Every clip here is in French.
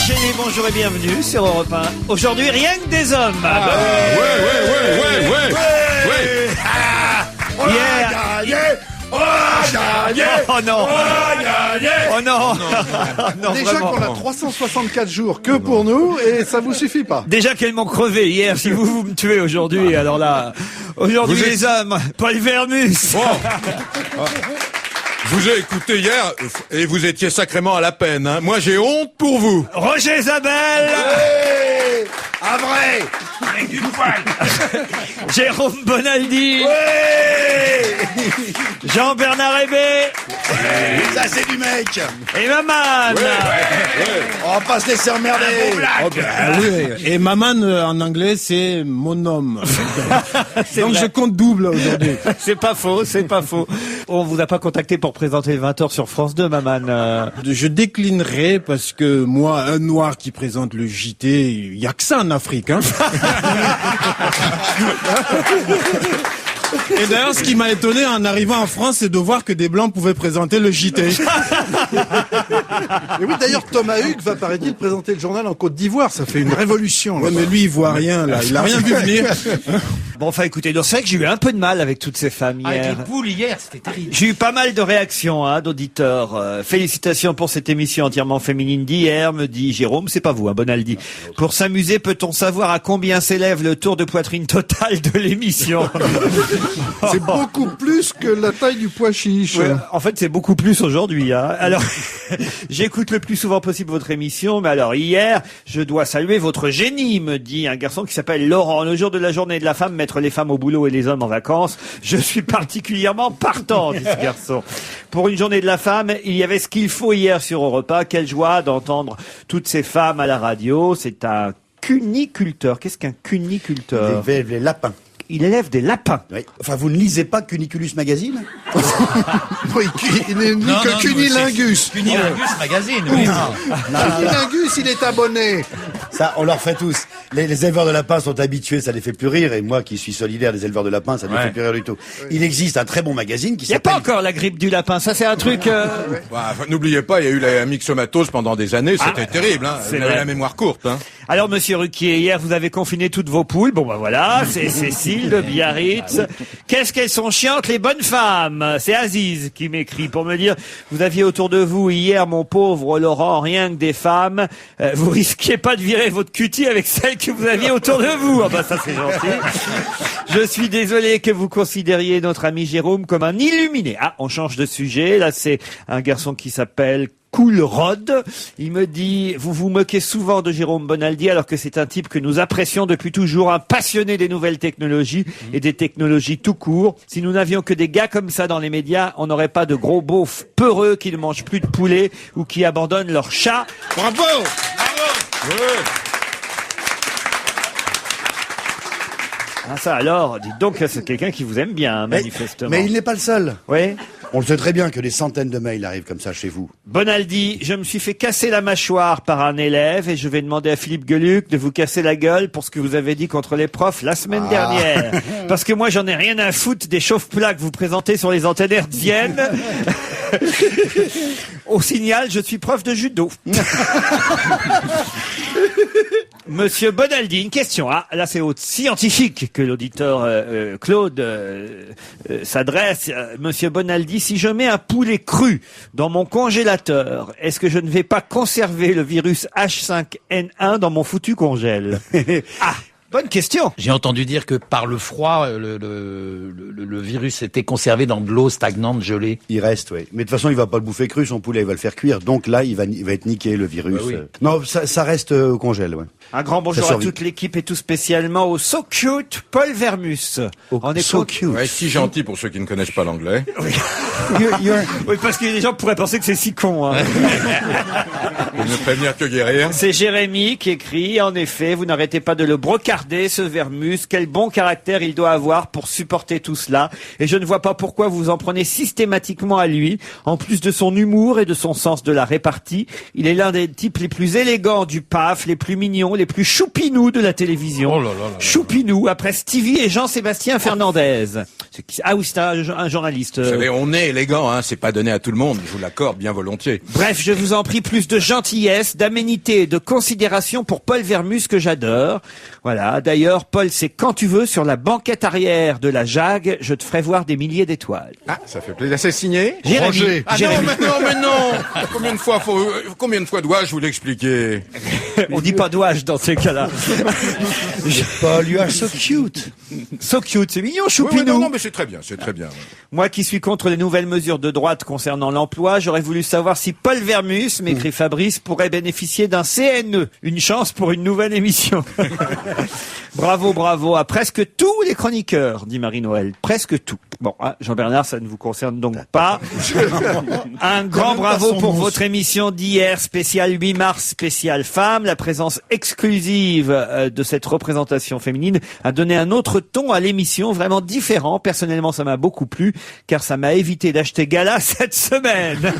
Chérie, bonjour et bienvenue sur Europe 1. Aujourd'hui, rien que des hommes. Ouais. Oh non. Oh non. Non, Déjà vraiment. qu'on a 364 jours que pour nous et ça vous suffit pas. Déjà qu'elles m'ont crevé hier, si vous me tuez aujourd'hui, alors là, aujourd'hui Vous êtes- les hommes, Paul Vermus. Je vous ai écouté hier et vous étiez sacrément à la peine. Hein. Moi, j'ai honte pour vous. Roger Zabel. Un vrai. Avec du poil. Jérôme Bonaldi. Jean-Bernard Hébé. Ça c'est du mec. Et Maman. On va pas se laisser emmerder. Et Maman en anglais c'est mon homme. Donc vrai. je compte double aujourd'hui. C'est pas faux, c'est pas faux. On vous a pas contacté pour présenter le 20h sur France 2, Maman. Je déclinerai parce que moi, un noir qui présente le JT, il y a que ça en Afrique. Hein. Et d'ailleurs, ce qui m'a étonné en arrivant en France, c'est de voir que des Blancs pouvaient présenter le JT. Et oui, d'ailleurs, Thomas Hugues va, paraît-il, présenter le journal en Côte d'Ivoire. Ça fait une révolution. Ouais, mais lui, il voit rien, là. Il a rien vu venir. Bon, enfin, écoutez, donc c'est vrai que j'ai eu un peu de mal avec toutes ces femmes Avec hier. les poules hier, c'était terrible. J'ai eu pas mal de réactions d'auditeurs. Félicitations pour cette émission entièrement féminine d'hier, me dit Jérôme. C'est pas vous, Bonaldi. Pour s'amuser, peut-on savoir à combien s'élève le tour de poitrine total de l'émission? C'est beaucoup plus que la taille du pois chiche. Ouais, en fait, c'est beaucoup plus aujourd'hui. Hein. Alors, j'écoute le plus souvent possible votre émission, mais alors hier, je dois saluer votre génie, me dit un garçon qui s'appelle Laurent. Le jour de la journée de la femme, mettre les femmes au boulot et les hommes en vacances, je suis particulièrement partant, dit ce garçon. Pour une journée de la femme, il y avait ce qu'il faut hier sur Europe 1. Quelle joie d'entendre toutes ces femmes à la radio. C'est un cuniculteur. Qu'est-ce qu'un cuniculteur? Il élève les lapins. Il élève des lapins. Oui. Enfin, vous ne lisez pas Cuniculus Magazine? Oui, il n'est ni que Cunilingus. Cunilingus Magazine, oui. Cunilingus, il est abonné. Ça, on leur fait tous. Les éleveurs de lapins sont habitués, ça les fait plus rire. Et moi, qui suis solidaire des éleveurs de lapins, ça ne me fait plus rire du tout. Il existe un très bon magazine qui Il n'y a s'appelle... pas encore la grippe du lapin. Ça, c'est un truc... Enfin, n'oubliez pas, il y a eu la myxomatose pendant des années. C'était terrible. Hein. c'est Vous avez vrai. la mémoire courte. Hein. Alors, monsieur Ruquier, hier, vous avez confiné toutes vos poules. Bon, ben voilà, c'est Cécile de Biarritz. Qu'est-ce qu'elles sont chiantes, les bonnes femmes. C'est Aziz qui m'écrit pour me dire, vous aviez autour de vous hier, mon pauvre Laurent, rien que des femmes. Vous risquiez pas de virer votre cutie avec celle que vous aviez autour de vous. Ah ben, ça, c'est gentil. Je suis désolé que vous considériez notre ami Jérôme comme un illuminé. Ah, on change de sujet. Là, c'est un garçon qui s'appelle Cool Rod. Il me dit, vous vous moquez souvent de Jérôme Bonaldi alors que c'est un type que nous apprécions depuis toujours, un passionné des nouvelles technologies et des technologies tout court. Si nous n'avions que des gars comme ça dans les médias, on n'aurait pas de gros beaufs peureux qui ne mangent plus de poulet ou qui abandonnent leur chat. Bravo. Ah ça alors, dites donc que c'est quelqu'un qui vous aime bien, manifestement. Mais il n'est pas le seul. Oui. On le sait très bien que des centaines de mails arrivent comme ça chez vous. Bonaldi, je me suis fait casser la mâchoire par un élève et je vais demander à Philippe Gueluc de vous casser la gueule pour ce que vous avez dit contre les profs la semaine dernière. Parce que moi, j'en ai rien à foutre des chauffe-plats que vous présentez sur les antennes hertziennes. Au signal, je suis prof de judo. Monsieur Bonaldi, une question. Ah, là, c'est au scientifique que l'auditeur Claude s'adresse. Monsieur Bonaldi, si je mets un poulet cru dans mon congélateur, est-ce que je ne vais pas conserver le virus H5N1 dans mon foutu congèle? Ah, bonne question. J'ai entendu dire que par le froid, le virus était conservé dans de l'eau stagnante, gelée. Il reste, oui. Mais de toute façon, il va pas le bouffer cru, son poulet, il va le faire cuire. Donc là, il va être niqué, le virus. Bah oui. Non, ça reste au congèle, ouais. Un grand bonjour Ça à survit. toute l'équipe et tout spécialement au So Cute Paul Vermus. On est So con- cute. Ouais, si gentil pour ceux qui ne connaissent pas l'anglais. Oui, parce que les gens pourraient penser que c'est si con. Hein. Pour ne prévenir que guérir. C'est Jérémy qui écrit, en effet, vous n'arrêtez pas de le brocarder, ce Vermus. Quel bon caractère il doit avoir pour supporter tout cela. Et je ne vois pas pourquoi vous en prenez systématiquement à lui. En plus de son humour et de son sens de la répartie, il est l'un des types les plus élégants du PAF, les plus mignons, les plus choupinous de la télévision. Oh là là là là. Choupinou, après Stevie et Jean-Sébastien Fernandez. Ah oui, c'est un journaliste. Vous savez, on est élégant, hein. C'est pas donné à tout le monde. Je vous l'accorde bien volontiers. Bref, je vous en prie, plus de gentillesse gentillesse, d'aménité et de considération pour Paul Vermus que j'adore. Voilà. D'ailleurs, Paul, c'est quand tu veux sur la banquette arrière de la Jag, je te ferai voir des milliers d'étoiles. Ah, ça fait plaisir. C'est signé Jérémy. Roger. Ah Jérémy. mais non Combien de fois dois-je vous l'expliquer? On dit pas dois-je dans ces cas-là. Paul, you are so cute. So cute, c'est mignon, Oui, choupinou. non, mais c'est très bien. Moi qui suis contre les nouvelles mesures de droite concernant l'emploi, j'aurais voulu savoir si Paul Vermus, m'écrit Fabrice, pourrait bénéficier d'un CNE. Une chance pour une nouvelle émission. Bravo à presque tous les chroniqueurs, dit Marie-Noël. Presque tout. Bon, hein, Jean-Bernard, ça ne vous concerne donc pas. Un grand bravo pour votre émission d'hier, spéciale 8 mars, spéciale femme. La présence exclusive de cette représentation féminine a donné un autre ton à l'émission, vraiment différent. Personnellement, ça m'a beaucoup plu, car ça m'a évité d'acheter Gala cette semaine.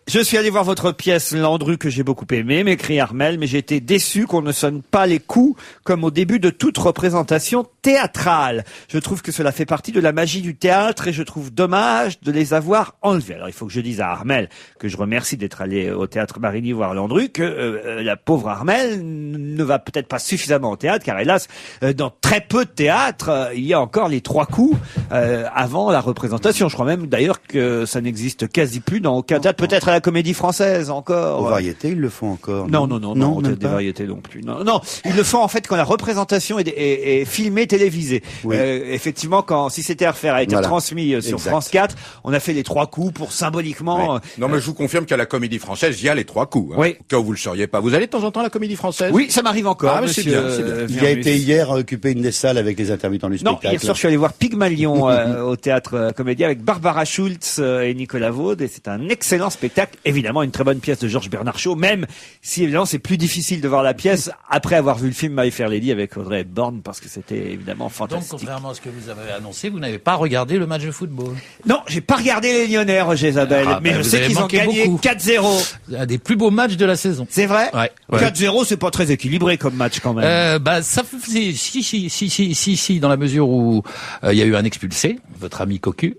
Je suis allé voir votre pièce Landru que j'ai beaucoup aimée, m'écrit Armel, mais j'ai été déçu qu'on ne sonne pas les coups comme au début de toute représentation théâtrale. Je trouve que cela fait partie de la magie du théâtre et je trouve dommage de les avoir enlevés. Alors il faut que je dise à Armel que je remercie d'être allé au théâtre Marigny voir Landru, que la pauvre Armel ne va peut-être pas suffisamment au théâtre, car hélas, dans très peu de théâtres, il y a encore les 3 coups avant la représentation. Je crois même d'ailleurs que ça n'existe quasi plus dans aucun théâtre, peut-être à la Comédie Française encore. Aux variétés, ils le font encore. Non, au même théâtre des pas. variétés non plus. Non, ils le font en fait quand la représentation est filmée, télévisée. Oui. Effectivement, si c'était à refaire, a été transmis sur Exact. France 4, on a fait les 3 coups pour symboliquement. Ouais. Non, mais je vous confirme qu'à la Comédie Française, il y a les 3 coups. Hein. Oui. Au cas où vous le sauriez pas. Vous allez de temps en temps à la Comédie Française? Oui, ça m'arrive encore. Ah, mais c'est monsieur, bien, c'est bien. Il a été hier occuper une des salles avec les intermittents du Non, spectacle. hier soir, je suis allé voir Pygmalion au théâtre Comédie avec Barbara Schultz et Nicolas Vaud, et c'est un excellent spectacle. Évidemment, une très bonne pièce de Georges Bernard Shaw, même si évidemment c'est plus difficile de voir la pièce après avoir vu le film My Fair Lady avec Audrey Hepburn, parce que c'était évidemment Donc, fantastique. contrairement à ce que vous avez annoncé, vous n'avez pas regardé le match de football. Non, j'ai pas regardé les Lyonnais, Roger Isabelle, Ah, mais bah, je vous sais avez qu'ils ont manqué gagné beaucoup. 4-0. Un des plus beaux matchs de la saison. C'est vrai? Ouais. 4-0, c'est pas très équilibré comme match quand même. Ça faisait si, dans la mesure où il y a eu un expulsé, votre ami Cocu.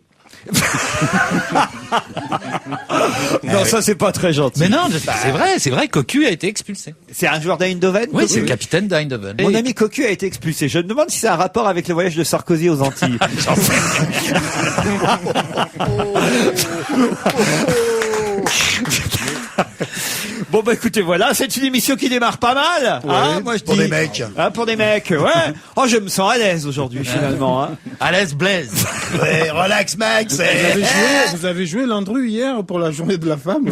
Non, ça c'est pas très gentil. Mais non, c'est vrai, Cocu a été expulsé. C'est un joueur d'Eindhoven? Oui, c'est le Cocu capitaine d'Eindhoven. Mon ami Cocu a été expulsé. Je me demande si c'est un rapport avec le voyage de Sarkozy aux Antilles. Bon bah écoutez, voilà, c'est une émission qui démarre pas mal. Hein, moi je pour dis. des mecs. Hein, pour des mecs, ouais. Oh, je me sens à l'aise aujourd'hui finalement. Hein. À l'aise Blaise. Ouais, relax, Max. Vous avez joué Landru hier pour la journée de la femme.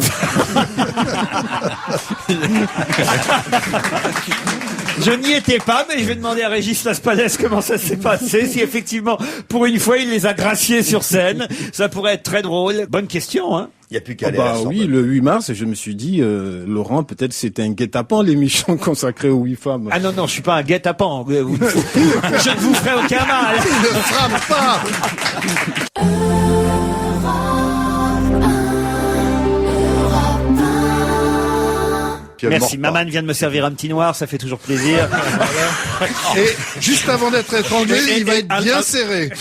Je n'y étais pas, mais je vais demander à Régis Laspalès comment ça s'est passé. Si effectivement, pour une fois, il les a graciés sur scène, ça pourrait être très drôle. Bonne question, hein. Il n'y a plus qu'à aller. Bah oui, le 8 mars, je me suis dit, Laurent, peut-être c'était un guet-apens l'émission consacrée aux 8 femmes. Ah non, je suis pas un guet-apens. Je ne vous ferai aucun mal. Ne frappe pas. Merci, Maman vient de me servir un petit noir, ça fait toujours plaisir. Et juste avant d'être étranglé, il va être bien serré.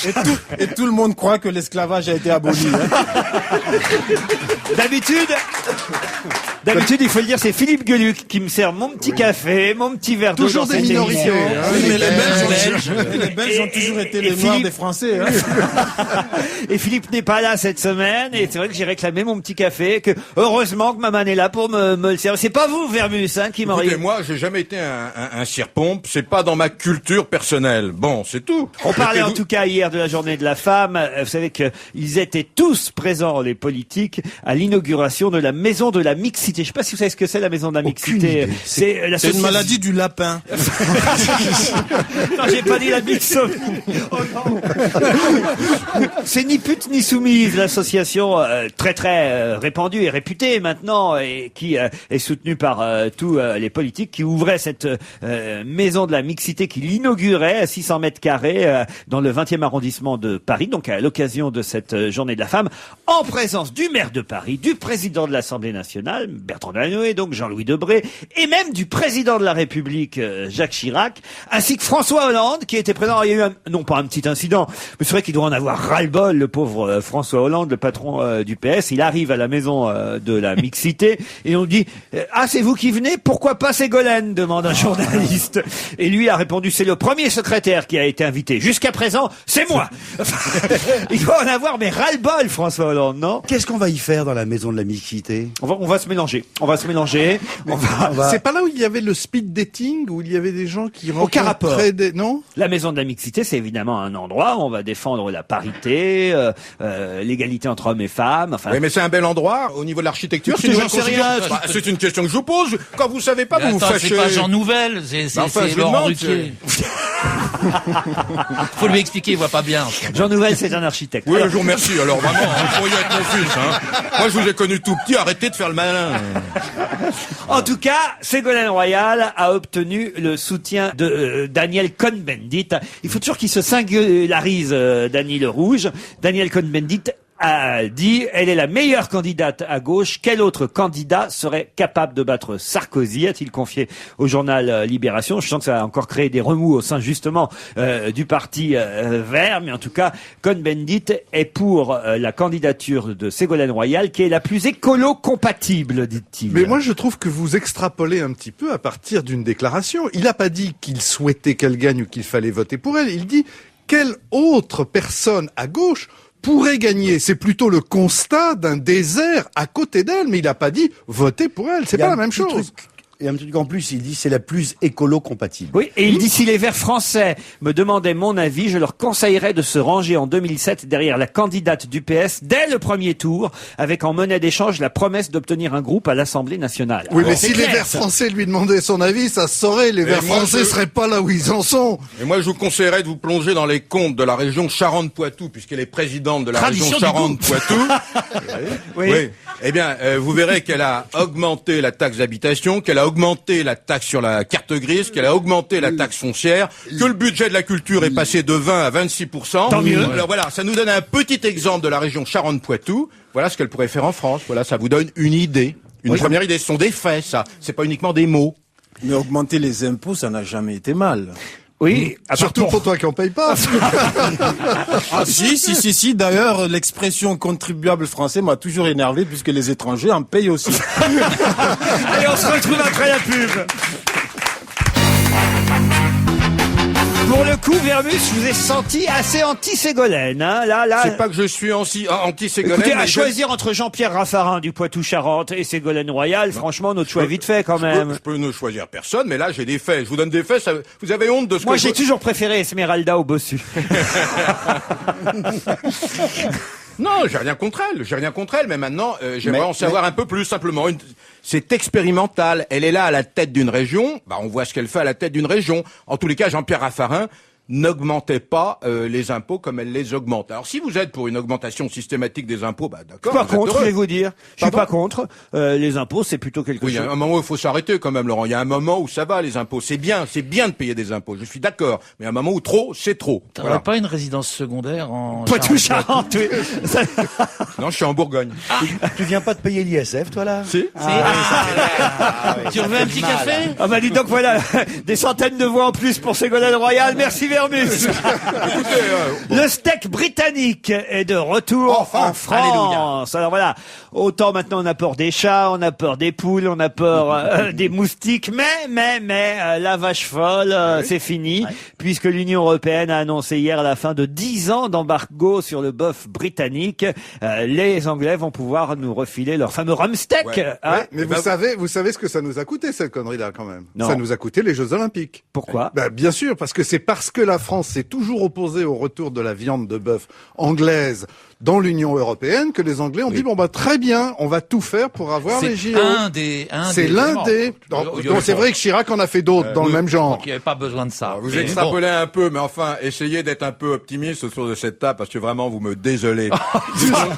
Et tout le monde croit que l'esclavage a été aboli. D'habitude, il faut le dire, c'est Philippe Gueluc qui me sert mon petit café, mon petit verre d'eau Toujours dans des cette minorités. émission. Hein, Oui, mais les les Belges ont toujours été les et noirs Philippe- des Français. Hein. Et Philippe n'est pas là cette semaine, et c'est vrai que j'ai réclamé mon petit café, que heureusement que Maman est là pour me le servir. C'est pas vous, Vermus, hein, qui m'auriez... Écoutez, moi, j'ai jamais été un cire-pompe. C'est pas dans ma culture personnelle. Bon, c'est tout. On parlait en Mettez-vous- tout cas hier de la journée de la femme. Vous savez qu'ils étaient tous présents, les politiques, à l'inauguration de la maison de la mixité. Je sais pas si vous savez ce que c'est la maison de la mixité. idée. C'est C'est une maladie du lapin. Non, j'ai pas dit la mixomie. Oh non. C'est ni pute ni soumise, l'association très répandue et réputée maintenant, et qui est soutenue par par tous les politiques qui ouvraient cette maison de la mixité, qui l'inaugurait à 600 mètres carrés dans le 20e arrondissement de Paris, donc à l'occasion de cette journée de la femme, en présence du maire de Paris, du président de l'Assemblée nationale, Bertrand Delanoë, donc Jean-Louis Debré, et même du président de la République, Jacques Chirac, ainsi que François Hollande, qui était présent. Il y a eu non pas un petit incident, mais c'est vrai qu'il doit en avoir ras-le-bol, le pauvre François Hollande, le patron du PS. Il arrive à la maison de la mixité et on dit « Ah, c'est vous qui venez? Pourquoi pas Ségolène ?» demande un journaliste. Et lui a répondu « C'est le premier secrétaire qui a été invité. Jusqu'à présent, c'est moi. » Il doit en avoir mais ras-le-bol, François Hollande, non? Qu'est-ce qu'on va y faire dans la maison de la mixité? On va se mélanger. On va se mélanger. C'est pas là où il y avait le speed dating, où il y avait des gens qui Aucun rapport. rencontraient des... Non? La maison de la mixité, c'est évidemment un endroit où on va défendre la parité, l'égalité entre hommes et femmes. Enfin, Oui, mais c'est un bel endroit au niveau de l'architecture. Écoutez, j'en sais rien. Bah, c'est une question que je vous pose. Quand vous savez pas, Mais vous vous attends, fâchez. c'est pas Jean Nouvel, c'est Enfin, je lui Laurent demande, Ruquier. Faut lui expliquer, il voit pas bien. Jean Nouvel, c'est un architecte. Oui, je vous remercie. Alors vraiment, vous pourriez être mon fils. Hein. Moi, je vous ai connu tout petit. Arrêtez de faire le malin. En tout cas, Ségolène Royal a obtenu le soutien de Daniel Cohn-Bendit. Il faut toujours qu'il se singularise, Dany le Rouge. Daniel Cohn-Bendit a dit, elle est la meilleure candidate à gauche. Quel autre candidat serait capable de battre Sarkozy, a-t-il confié au journal Libération. Je sens que ça a encore créé des remous au sein justement du parti vert, mais en tout cas, Cohn-Bendit est pour la candidature de Ségolène Royal, qui est la plus écolo-compatible, dit-il. Mais moi, je trouve que vous extrapolez un petit peu à partir d'une déclaration. Il n'a pas dit qu'il souhaitait qu'elle gagne ou qu'il fallait voter pour elle. Il dit quelle autre personne à gauche pourrait gagner. C'est plutôt le constat d'un désert à côté d'elle, mais il n'a pas dit voter pour elle. C'est Il y a pas la un même petit chose. truc. Et un truc en plus, il dit c'est la plus écolo-compatible. Oui, et il dit si les Verts français me demandaient mon avis, je leur conseillerais de se ranger en 2007 derrière la candidate du PS dès le premier tour, avec en monnaie d'échange la promesse d'obtenir un groupe à l'Assemblée nationale. Oui, Alors, mais c'est si les clair, Verts ça. français lui demandaient son avis, ça se saurait. Les Verts moi, français je- seraient pas là où ils en sont. Et moi, je vous conseillerais de vous plonger dans les comptes de la région Charente-Poitou, puisqu'elle est présidente de la Tradition région du Charente-Poitou. Oui. Eh bien, vous verrez qu'elle a augmenté la taxe d'habitation, qu'elle a augmenté la taxe sur la carte grise, qu'elle a augmenté la taxe foncière, que le budget de la culture est passé de 20 à 26%. Tant mieux. Alors voilà, ça nous donne un petit exemple de la région Charente-Poitou. Voilà ce qu'elle pourrait faire en France. Voilà, ça vous donne une idée. Une première idée. Ce sont des faits, ça. C'est pas uniquement des mots. Mais augmenter les impôts, ça n'a jamais été mal. Oui, Surtout pour toi qui en paye pas. Ah si. D'ailleurs, l'expression contribuable français m'a toujours énervé puisque les étrangers en payent aussi. allez, on se retrouve après la pub. Pour le coup, Vermus, je vous ai senti assez anti-Ségolène. Hein. Là. C'est pas que je suis anti-Ségolène. Écoutez, à mais choisir entre Jean-Pierre Raffarin du Poitou-Charentes et Ségolène Royal, franchement, notre choix est vite fait quand même. Je peux ne choisir personne, mais là j'ai des faits. Je vous donne des faits. Vous avez honte de ce Moi, que j'ai toujours préféré Esmeralda au bossu. Non, j'ai rien contre elle, mais maintenant, j'aimerais en savoir un peu plus, simplement. C'est expérimental. Elle est là à la tête d'une région. Bah, on voit ce qu'elle fait à la tête d'une région. En tous les cas, Jean-Pierre Raffarin n'augmentez pas les impôts comme elle les augmente. Alors si vous êtes pour une augmentation systématique des impôts, bah Je d'accord. suis pas vous êtes contre, je heureux. vais vous dire. Je suis Pardon pas contre. Les impôts, c'est plutôt quelque Oui, il y chose. a un moment où il faut s'arrêter quand même, Laurent. Il y a un moment où ça va, les impôts. C'est bien de payer des impôts. Je suis d'accord. Mais à un moment où trop, c'est trop. T'aurais Voilà. pas une résidence secondaire en Poitou-Charentes, oui. Non, je suis en Bourgogne. Tu viens pas de payer l'ISF, toi, là? Si. Tu veux un petit café? Ah bah dis donc voilà, des centaines de voix en plus pour Ségolène Royal. Merci Vermus. Le steak britannique est de retour en France. Alors voilà, autant maintenant on a peur des chats, on a peur des poules, on a peur des moustiques, mais la vache folle, c'est fini, puisque l'Union européenne a annoncé hier la fin de 10 ans d'embargo sur le bœuf britannique. Les Anglais vont pouvoir nous refiler leur fameux rumsteak. Ouais. Hein. Mais vous savez ce que ça nous a coûté, cette connerie-là, quand même. Non. Ça nous a coûté les Jeux Olympiques. Pourquoi? Ben, bien sûr, parce que c'est parce que la France s'est toujours opposée au retour de la viande de bœuf anglaise dans l'Union européenne que les Anglais ont dit, très bien, on va tout faire pour avoir les JO. C'est l'un des... Donc c'est vrai que Chirac en a fait d'autres dans le même genre. Donc il n'y avait pas besoin de ça. Vous extrapolez un peu, mais enfin, essayez d'être un peu optimiste autour de cette table, parce que vraiment, vous me désolez.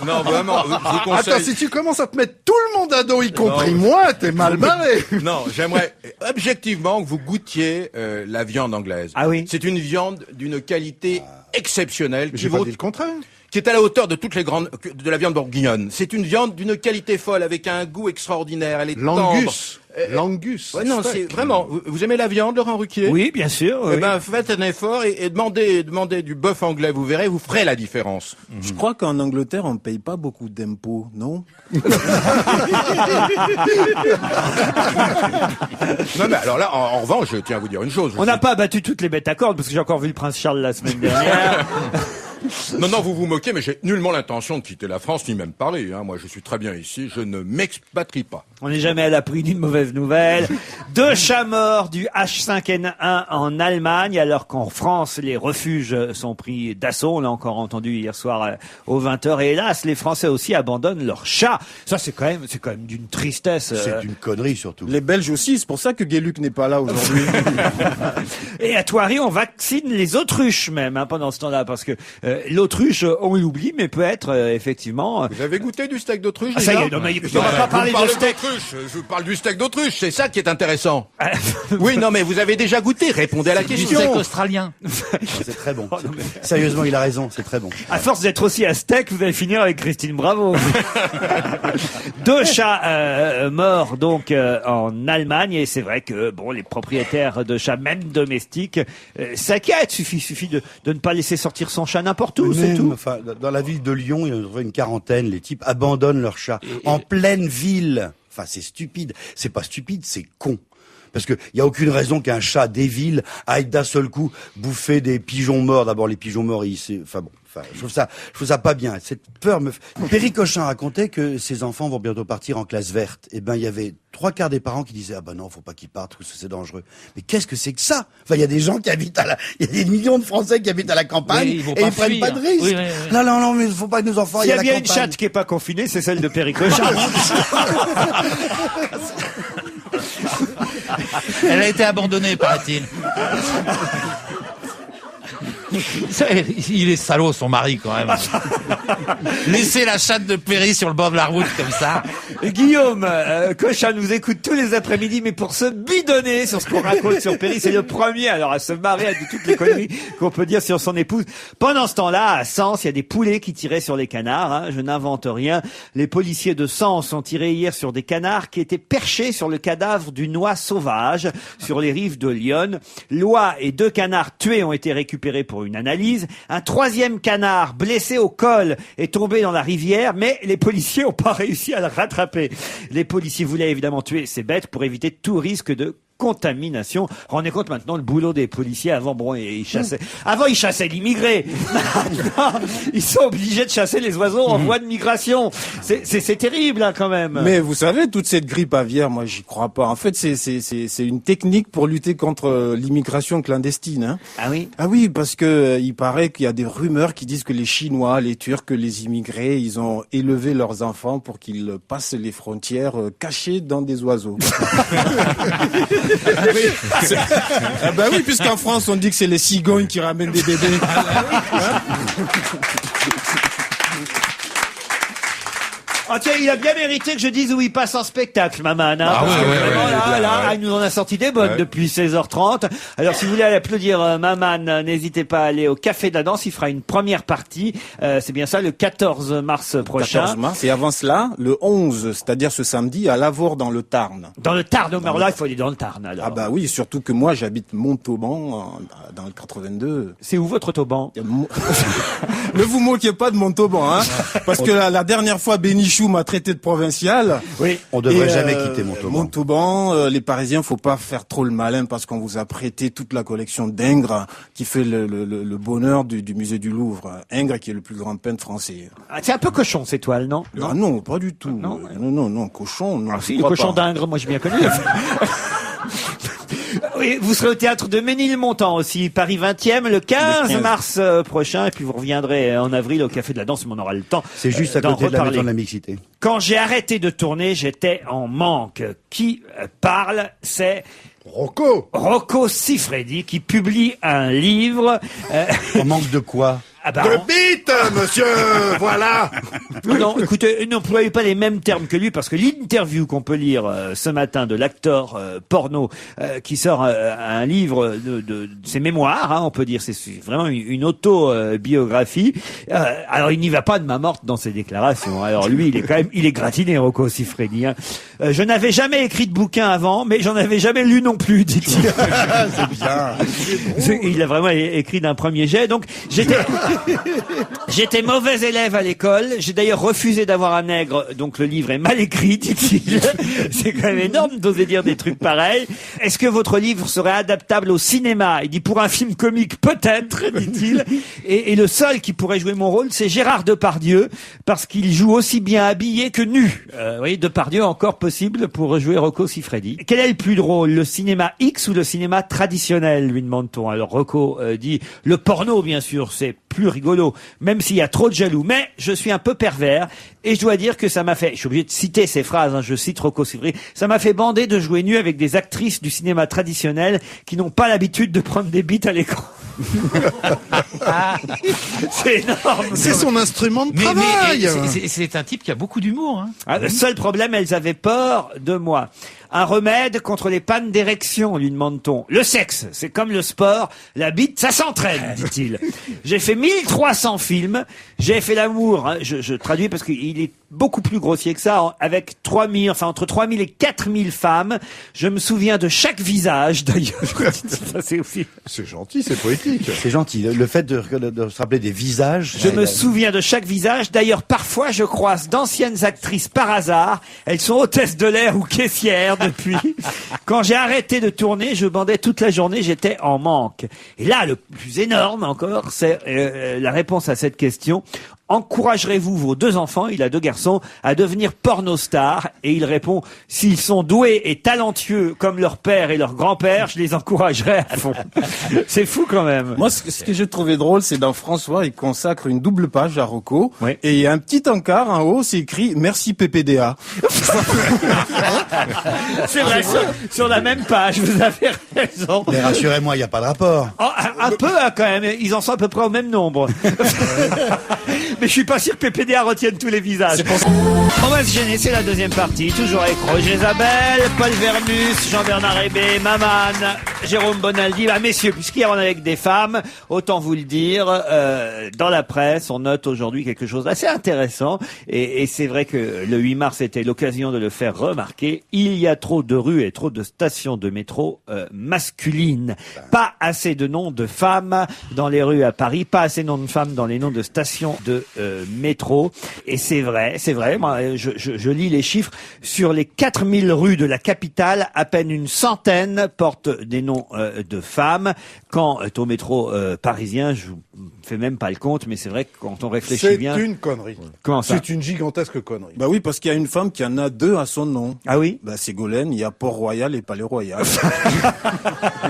Non, vraiment, je vous conseille... Attends, si tu commences à te mettre tout le monde à dos, y compris moi, t'es mal barré. Non, j'aimerais objectivement que vous goûtiez la viande anglaise. Ah oui. C'est une viande d'une qualité exceptionnelle. J'ai pas dit le contraire. Qui est à la hauteur de toutes les grandes, de la viande bourguignonne. C'est une viande d'une qualité folle, avec un goût extraordinaire. Elle est L'Angus. tendre. L'Angus. Ouais, non, c'est vraiment. Vous aimez la viande, Laurent Ruquier? Oui, bien sûr. Eh oui. ben, faites un effort et demandez du bœuf anglais. Vous verrez, vous ferez la différence. Je crois qu'en Angleterre, on paye pas beaucoup d'impôts, non? Non, mais alors là, en revanche, je tiens à vous dire une chose. On n'a pas battu toutes les bêtes à cordes, parce que j'ai encore vu le prince Charles la semaine dernière. Non, vous vous moquez, mais j'ai nullement l'intention de quitter la France, ni même parler. Hein. Moi, je suis très bien ici, je ne m'expatrie pas. On n'est jamais à l'abri d'une mauvaise nouvelle. 2 chats morts du H5N1 en Allemagne, alors qu'en France, les refuges sont pris d'assaut. On l'a encore entendu hier soir aux 20h. Et hélas, les Français aussi abandonnent leurs chats. Ça, c'est quand même d'une tristesse. C'est une connerie, surtout. Les Belges aussi, c'est pour ça que Gueluc n'est pas là aujourd'hui. Et à Thoiry, on vaccine les autruches même, pendant ce temps-là, parce que l'autruche, on l'oublie, mais peut être effectivement... Vous avez goûté du steak d'autruche? Ah, ça y est, non, mais on va pas parler de steak. Je vous parle du steak d'autruche, c'est ça qui est intéressant. Oui, non, mais vous avez déjà goûté, répondez à la Du question. steak australien. C'est très bon. Sérieusement, il a raison, c'est très bon. À force d'être aussi à steak, vous allez finir avec Christine Bravo. 2 chats morts donc en Allemagne, et c'est vrai que les propriétaires de chats, même domestiques, s'inquiètent. Suffit de ne pas laisser sortir son chat n'importe où, c'est tout. Enfin, dans la ville de Lyon, il y en a une quarantaine. Les types abandonnent leurs chats en pleine ville. Enfin, c'est stupide. C'est pas stupide, c'est con. Parce que y a aucune raison qu'un chat des villes aille d'un seul coup bouffer des pigeons morts. D'abord, les pigeons morts, je trouve ça pas bien. Cette peur me... Perry Cochin racontait que ses enfants vont bientôt partir en classe verte. Eh ben, il y avait 3/4 des parents qui disaient, ah ben non, faut pas qu'ils partent, parce que c'est dangereux. Mais qu'est-ce que c'est que ça? Enfin, il y a des gens qui habitent il y a des millions de Français qui habitent à la campagne, oui, et ils prennent pas de risque. Oui. Non, mais il faut pas que nos enfants S'il y aillent à a la bien campagne. une chatte qui est pas confinée, c'est celle de Perry Cochin. Elle a été abandonnée, paraît-il. Il est salaud, son mari, quand même. Laisser la chatte de Perry sur le bord de la route, comme ça. Guillaume Cochin nous écoute tous les après-midi, mais pour se bidonner sur ce qu'on raconte sur Perry, c'est le premier alors à se marrer, à dire toutes les conneries qu'on peut dire sur son épouse. Pendant ce temps-là, à Sens, il y a des poulets qui tiraient sur les canards. Je n'invente rien. Les policiers de Sens ont tiré hier sur des canards qui étaient perchés sur le cadavre d'une oie sauvage sur les rives de l'Yonne. L'oie et 2 canards tués ont été récupérés pour une analyse. Un 3e canard blessé au col est tombé dans la rivière, mais les policiers n'ont pas réussi à le rattraper. Les policiers voulaient évidemment tuer ces bêtes pour éviter tout risque de contamination. Rendez compte maintenant le boulot des policiers. Avant, ils chassaient l'immigré. Maintenant, ils sont obligés de chasser les oiseaux en voie de migration. C'est terrible, quand même. Mais vous savez, toute cette grippe aviaire, moi, j'y crois pas. En fait, c'est une technique pour lutter contre l'immigration clandestine, hein. Ah oui? Ah oui, parce que il paraît qu'il y a des rumeurs qui disent que les Chinois, les Turcs, les immigrés, ils ont élevé leurs enfants pour qu'ils passent les frontières cachés dans des oiseaux. Ah bah oui, puisqu'en France on dit que c'est les cigognes qui ramènent des bébés. Ah tiens, il a bien mérité que je dise où il passe en spectacle, Maman. Il nous en a sorti des bonnes depuis 16h30. Alors si vous voulez aller applaudir Maman, n'hésitez pas à aller au Café de la Danse. Il fera une première partie. C'est bien ça, le 14 mars prochain. 14 mars. Et avant cela, le 11, c'est-à-dire ce samedi, à Lavaur dans le Tarn. Dans le Tarn, alors là, il faut aller dans le Tarn. Alors. Ah bah oui, surtout que moi j'habite Montauban, dans le 82. C'est où votre autoban? Ne vous moquez pas de Montauban, hein, parce que la dernière fois Bénichou m'a traité de provincial. Oui. On devrait jamais quitter Montauban. Montauban, les Parisiens, faut pas faire trop le malin parce qu'on vous a prêté toute la collection d'Ingres qui fait le bonheur du musée du Louvre. Ingres qui est le plus grand peintre français. Ah, c'est un peu cochon ces toiles, non? Ah non, pas du tout. Non, cochon. Non, si, le cochon d'Ingres, moi j'ai bien connu. Oui, vous serez au théâtre de Ménilmontant aussi, Paris 20e, le 15 mars prochain. Et puis vous reviendrez en avril au Café de la Danse, mais on aura le temps. C'est juste à d'en côté de la reparler. maison de la mixité. Quand j'ai arrêté de tourner, j'étais en manque. Qui parle? C'est Rocco Siffredi qui publie un livre. On manque de quoi? Ah bah, De bite, monsieur, voilà. non, écoutez, n'employez pas les mêmes termes que lui, parce que l'interview qu'on peut lire ce matin de l'acteur porno qui sort un livre de ses mémoires, hein, on peut dire, c'est vraiment une auto-biographie. Alors il n'y va pas de main morte dans ses déclarations. Alors lui, il est gratiné, Rocco Siffredi. Hein. Je n'avais jamais écrit de bouquin avant, mais j'en avais jamais lu non plus, dit-il. C'est bien. Il a vraiment écrit d'un premier jet. Donc j'étais mauvais élève à l'école. J'ai d'ailleurs refusé d'avoir un nègre, donc le livre est mal écrit, dit-il. C'est quand même énorme d'oser dire des trucs pareils. Est-ce que votre livre serait adaptable au cinéma? Il dit pour un film comique, peut-être, dit-il. Et le seul qui pourrait jouer mon rôle, c'est Gérard Depardieu, parce qu'il joue aussi bien habillé que nu. Vous voyez, Depardieu encore possible pour jouer Rocco Siffredi. Quel est le plus drôle, le cinéma X ou le cinéma traditionnel, lui demande-t-on. Alors Rocco dit le porno, bien sûr, c'est plus rigolo, même s'il y a trop de jaloux. Mais je suis un peu pervers et je dois dire que ça m'a fait, je suis obligé de citer ces phrases, hein, je cite Rocco Siffredi, ça m'a fait bander de jouer nu avec des actrices du cinéma traditionnel qui n'ont pas l'habitude de prendre des bites à l'écran. C'est énorme. C'est son instrument de travail. C'est un type qui a beaucoup d'humour. Hein. Ah, le seul problème, elles avaient peur de moi. Un remède contre les pannes d'érection, lui demande-t-on. Le sexe, c'est comme le sport, la bite, ça s'entraîne, dit-il. J'ai fait 1300 films, j'ai fait l'amour, hein, je traduis parce qu'il est beaucoup plus grossier que ça, avec 3000, enfin entre 3000 et 4000 femmes. Je me souviens de chaque visage, d'ailleurs. Ça, c'est aussi... C'est gentil, c'est poétique. C'est gentil. Le fait de se rappeler des visages. Je me souviens de chaque visage. D'ailleurs, parfois, je croise d'anciennes actrices par hasard. Elles sont hôtesses de l'air ou caissières depuis. Quand j'ai arrêté de tourner, je bandais toute la journée, j'étais en manque. Et là, le plus énorme encore, c'est la réponse à cette question. Encouragerez-vous vos 2 enfants, il a 2 garçons, à devenir pornostars? Et il répond, s'ils sont doués et talentueux comme leur père et leur grand-père, je les encouragerai à fond. C'est fou quand même. Moi, ce que j'ai trouvé drôle, c'est dans François, il consacre une double page à Rocco. Oui. Et il y a un petit encart en haut, c'est écrit « Merci PPDA ». C'est vrai, sur la même page, vous avez raison. Mais rassurez-moi, il n'y a pas de rapport. Oh, un peu hein, quand même, ils en sont à peu près au même nombre. Mais je suis pas sûr que PPDA retienne tous les visages. On va se gêner, c'est la deuxième partie. Toujours avec Roger Isabelle, Paul Vermus, Jean-Bernard Hébé, Maman, Jérôme Bonaldi. Bah, messieurs, puisqu'hier on est avec des femmes, autant vous le dire, dans la presse, on note aujourd'hui quelque chose d'assez intéressant. Et c'est vrai que le 8 mars était l'occasion de le faire remarquer. Il y a trop de rues et trop de stations de métro masculines. Pas assez de noms de femmes dans les rues à Paris, pas assez de noms de femmes dans les noms de stations de métro. Et c'est vrai, moi je lis les chiffres, sur les 4000 rues de la capitale, à peine une centaine portent des noms de femmes. Quand au métro parisien, je vous fais même pas le compte, mais c'est vrai que quand on réfléchit bien... C'est une connerie. Comment ça? C'est une gigantesque connerie. Bah oui, parce qu'il y a une femme qui en a 2 à son nom. Ah oui? Bah Ségolène, il y a Port-Royal et Palais-Royal.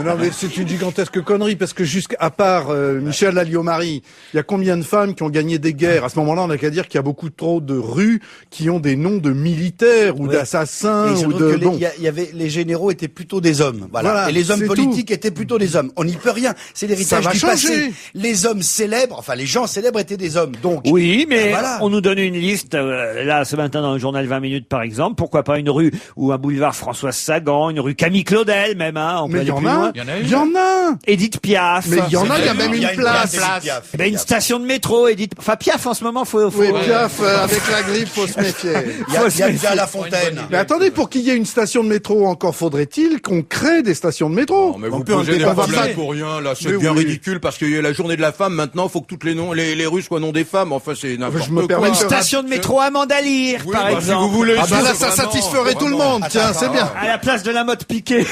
Non, mais c'est une gigantesque connerie, parce que jusqu'à part Michel Alliot-Marie, il y a combien de femmes qui ont gagné des guerres? À ce moment-là, on n'a qu'à dire qu'il y a beaucoup trop de rues qui ont des noms de militaires ou d'assassins Et ou surtout de... que il y avait les généraux étaient plutôt des hommes, Voilà, et les hommes c'est politiques étaient plutôt des hommes. On n'y peut rien. C'est l'héritage Ça va du changer. passé. Les hommes célèbres, enfin les gens célèbres étaient des hommes. Donc Oui, mais ben voilà. on nous donne une liste, là, ce matin dans le journal 20 minutes par exemple. Pourquoi pas une rue ou un boulevard Françoise Sagan, une rue Camille Claudel même, hein, on peut Mais aller il y en plus a, loin. il y en a. Édith Piaf. Mais il y en a, il y a même Il y a une place. Eh ben, une station de métro, Édith. Enfin, Piaf, en ce moment, faut... Oui, Piaf, avec la grippe, faut se méfier. Il y a La Fontaine. Mais attendez, pour qu'il y ait une station de métro, encore faudrait-il qu'on crée des stations de métro. Non, mais On vous peut en posez des débats problèmes après. pour rien, là, c'est Mais bien oui. ridicule, parce qu'il y a la journée de la femme, maintenant, faut que toutes les rues soient noms des femmes, enfin, c'est n'importe Je me quoi. permets Une de- station de métro à Mandalire, Oui, par bah, si exemple. vous voulez. Ah bah là, c'est ça vraiment- satisferait tout le monde, tiens, c'est bien. À la place de la mode piquée.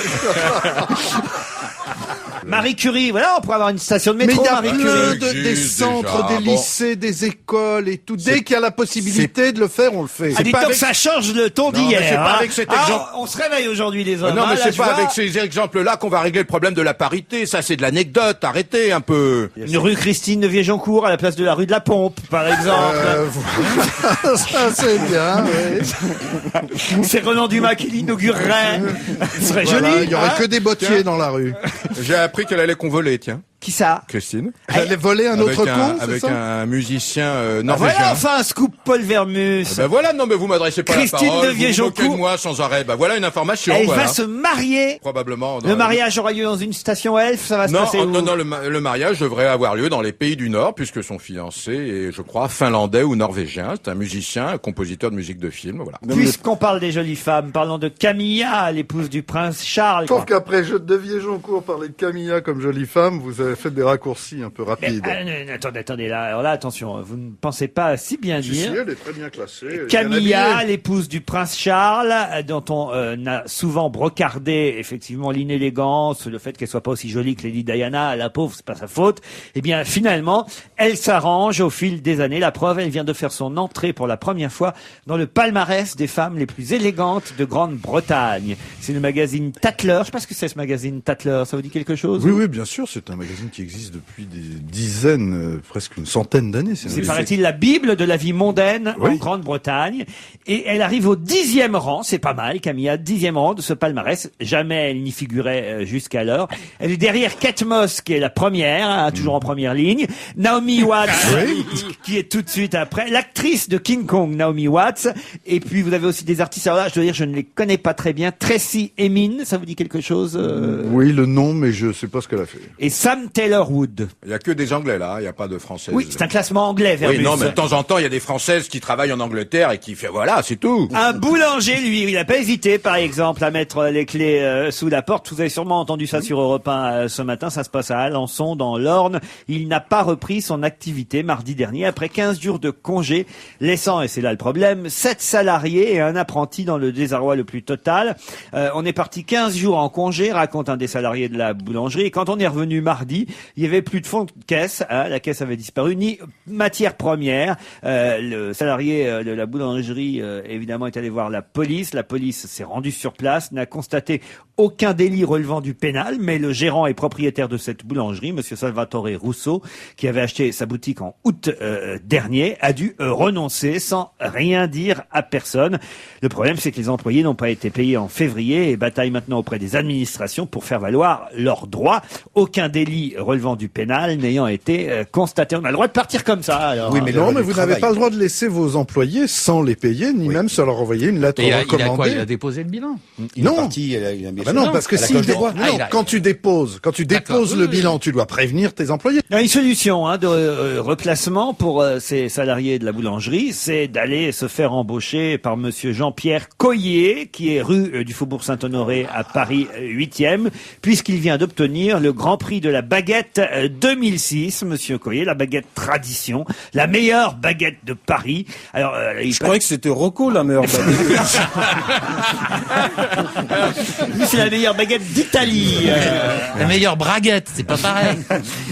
Marie Curie, voilà, on pourrait avoir une station de métro. Mais il y a Marie plein Curie. des Existe centres, déjà. des Bon. lycées, des écoles et tout. Dès qu'il y a la possibilité de le faire, on le fait. Ah, dites pas donc, avec- ça change le ton Non, mais d'hier. c'est pas hein. avec cet Ah, exemple. on se réveille aujourd'hui, les hommes. Non, hein, mais là, c'est je pas vois avec ces exemples-là qu'on va régler le problème de la parité. Ça, c'est de l'anecdote. Arrêtez un peu. Une rue Christine de Viejoncourt à la place de la rue de la Pompe, par exemple. Voilà. Ça, c'est bien. Oui. C'est Roland Dumas qui l'inaugurerait. Ce serait Voilà, joli. il y aurait hein. que des bottiers dans la rue. J'ai appris qu'elle allait convoler, tiens, Qui ça? Christine. Elle allait voler un autre con, c'est avec ça un musicien Ah, norvégien. voilà enfin un scoop Paul Vermus. Ben voilà, non mais vous m'adressez pas Christine la parole, de vous vous Viejoncourt. moquez de moi sans arrêt. Ben voilà une information. Elle voilà. va se marier. Probablement. dans Le la- mariage aura lieu dans une station elfe, ça va se Non, passer où? non, le mariage devrait avoir lieu dans les pays du Nord, puisque son fiancé est, je crois, finlandais ou norvégien. C'est un musicien, un compositeur de musique de film, voilà. Puisqu'on parle des jolies femmes, parlons de Camilla, l'épouse du prince Charles. Je trouve qu'après je de Viejoncourt parler de Camilla comme jolie femme, vous avez fait des raccourcis un peu Mais, rapides. attendez, là, alors là, attention, vous ne pensez pas si bien Si, dire. elle est très bien classée. elle est bien Camilla, habillée. l'épouse du prince Charles, dont on a souvent brocardé effectivement l'inélégance, le fait qu'elle soit pas aussi jolie que Lady Diana, la pauvre, c'est pas sa faute. Eh bien, finalement, elle s'arrange au fil des années. La preuve, elle vient de faire son entrée pour la première fois dans le palmarès des femmes les plus élégantes de Grande-Bretagne. C'est le magazine Tatler. Je sais pas ce que c'est ce magazine Tatler. Ça vous dit quelque chose? Oui, oui, bien sûr, c'est un magazine qui existe depuis des dizaines, presque une centaine d'années. C'est, paraît-il, la Bible de la vie mondaine en Oui. Grande-Bretagne. Et elle arrive au 10e rang, c'est pas mal, Camilla, 10e rang de ce palmarès. Jamais elle n'y figurait jusqu'alors. Elle est derrière Kate Moss, qui est la première, hein, toujours en première ligne. Naomi Watts, qui est tout de suite après. L'actrice de King Kong, Naomi Watts. Et puis, vous avez aussi des artistes. Alors là, je dois dire, je ne les connais pas très bien. Tracy Emin, ça vous dit quelque chose? Oui, le nom, mais je sais pas ce qu'elle a fait. Et Sam Taylor Wood. Il y a que des Anglais là, il n'y a pas de Françaises. Oui, c'est un classement anglais, Vermus. Oui, non, mais de temps en temps, il y a des Françaises qui travaillent en Angleterre et qui fait, voilà, c'est tout. Un boulanger, lui, il n'a pas hésité, par exemple, à mettre les clés sous la porte. Vous avez sûrement entendu ça sur Europe 1 ce matin. Ça se passe à Alençon, dans l'Orne. Il n'a pas repris son activité mardi dernier, après 15 jours de congé, laissant, et c'est là le problème, 7 salariés et un apprenti dans le désarroi le plus total. On est parti 15 jours en congé, raconte un des salariés de la boulangerie. Et quand on est revenu mardi, il y avait plus de fonds de caisse. Hein, la caisse avait disparu, ni matière première. Le salarié de la boulangerie, évidemment, est allé voir la police. La police s'est rendue sur place, n'a constaté aucun délit relevant du pénal, mais le gérant et propriétaire de cette boulangerie, monsieur Salvatore Rousseau, qui avait acheté sa boutique en août dernier, a dû renoncer sans rien dire à personne. Le problème, c'est que les employés n'ont pas été payés en février et bataillent maintenant auprès des administrations pour faire valoir leurs droits. Aucun délit relevant du pénal n'ayant été constaté. On a le droit de partir comme ça, alors. Oui, mais Non, le mais du vous travail. n'avez pas le droit de laisser vos employés sans les payer, ni même sans leur envoyer une lettre Et il a quoi? recommandée. Il a déposé le bilan. Il Non. est parti, il a mis Ah non, parce que à la si coche des bois. non, quand tu déposes D'accord. le Oui, bilan, tu dois prévenir tes employés. Il y a une solution de replacement pour ces salariés de la boulangerie, c'est d'aller se faire embaucher par monsieur Jean-Pierre Coyer, qui est rue du Faubourg Saint-Honoré à Paris 8e, puisqu'il vient d'obtenir le Grand Prix de la baguette 2006, monsieur Coyer, la baguette tradition, la meilleure baguette de Paris. Alors, Je croyais que c'était Rocco, la meilleure baguette. lui, c'est la meilleure baguette d'Italie. La meilleure braguette, c'est pas pareil.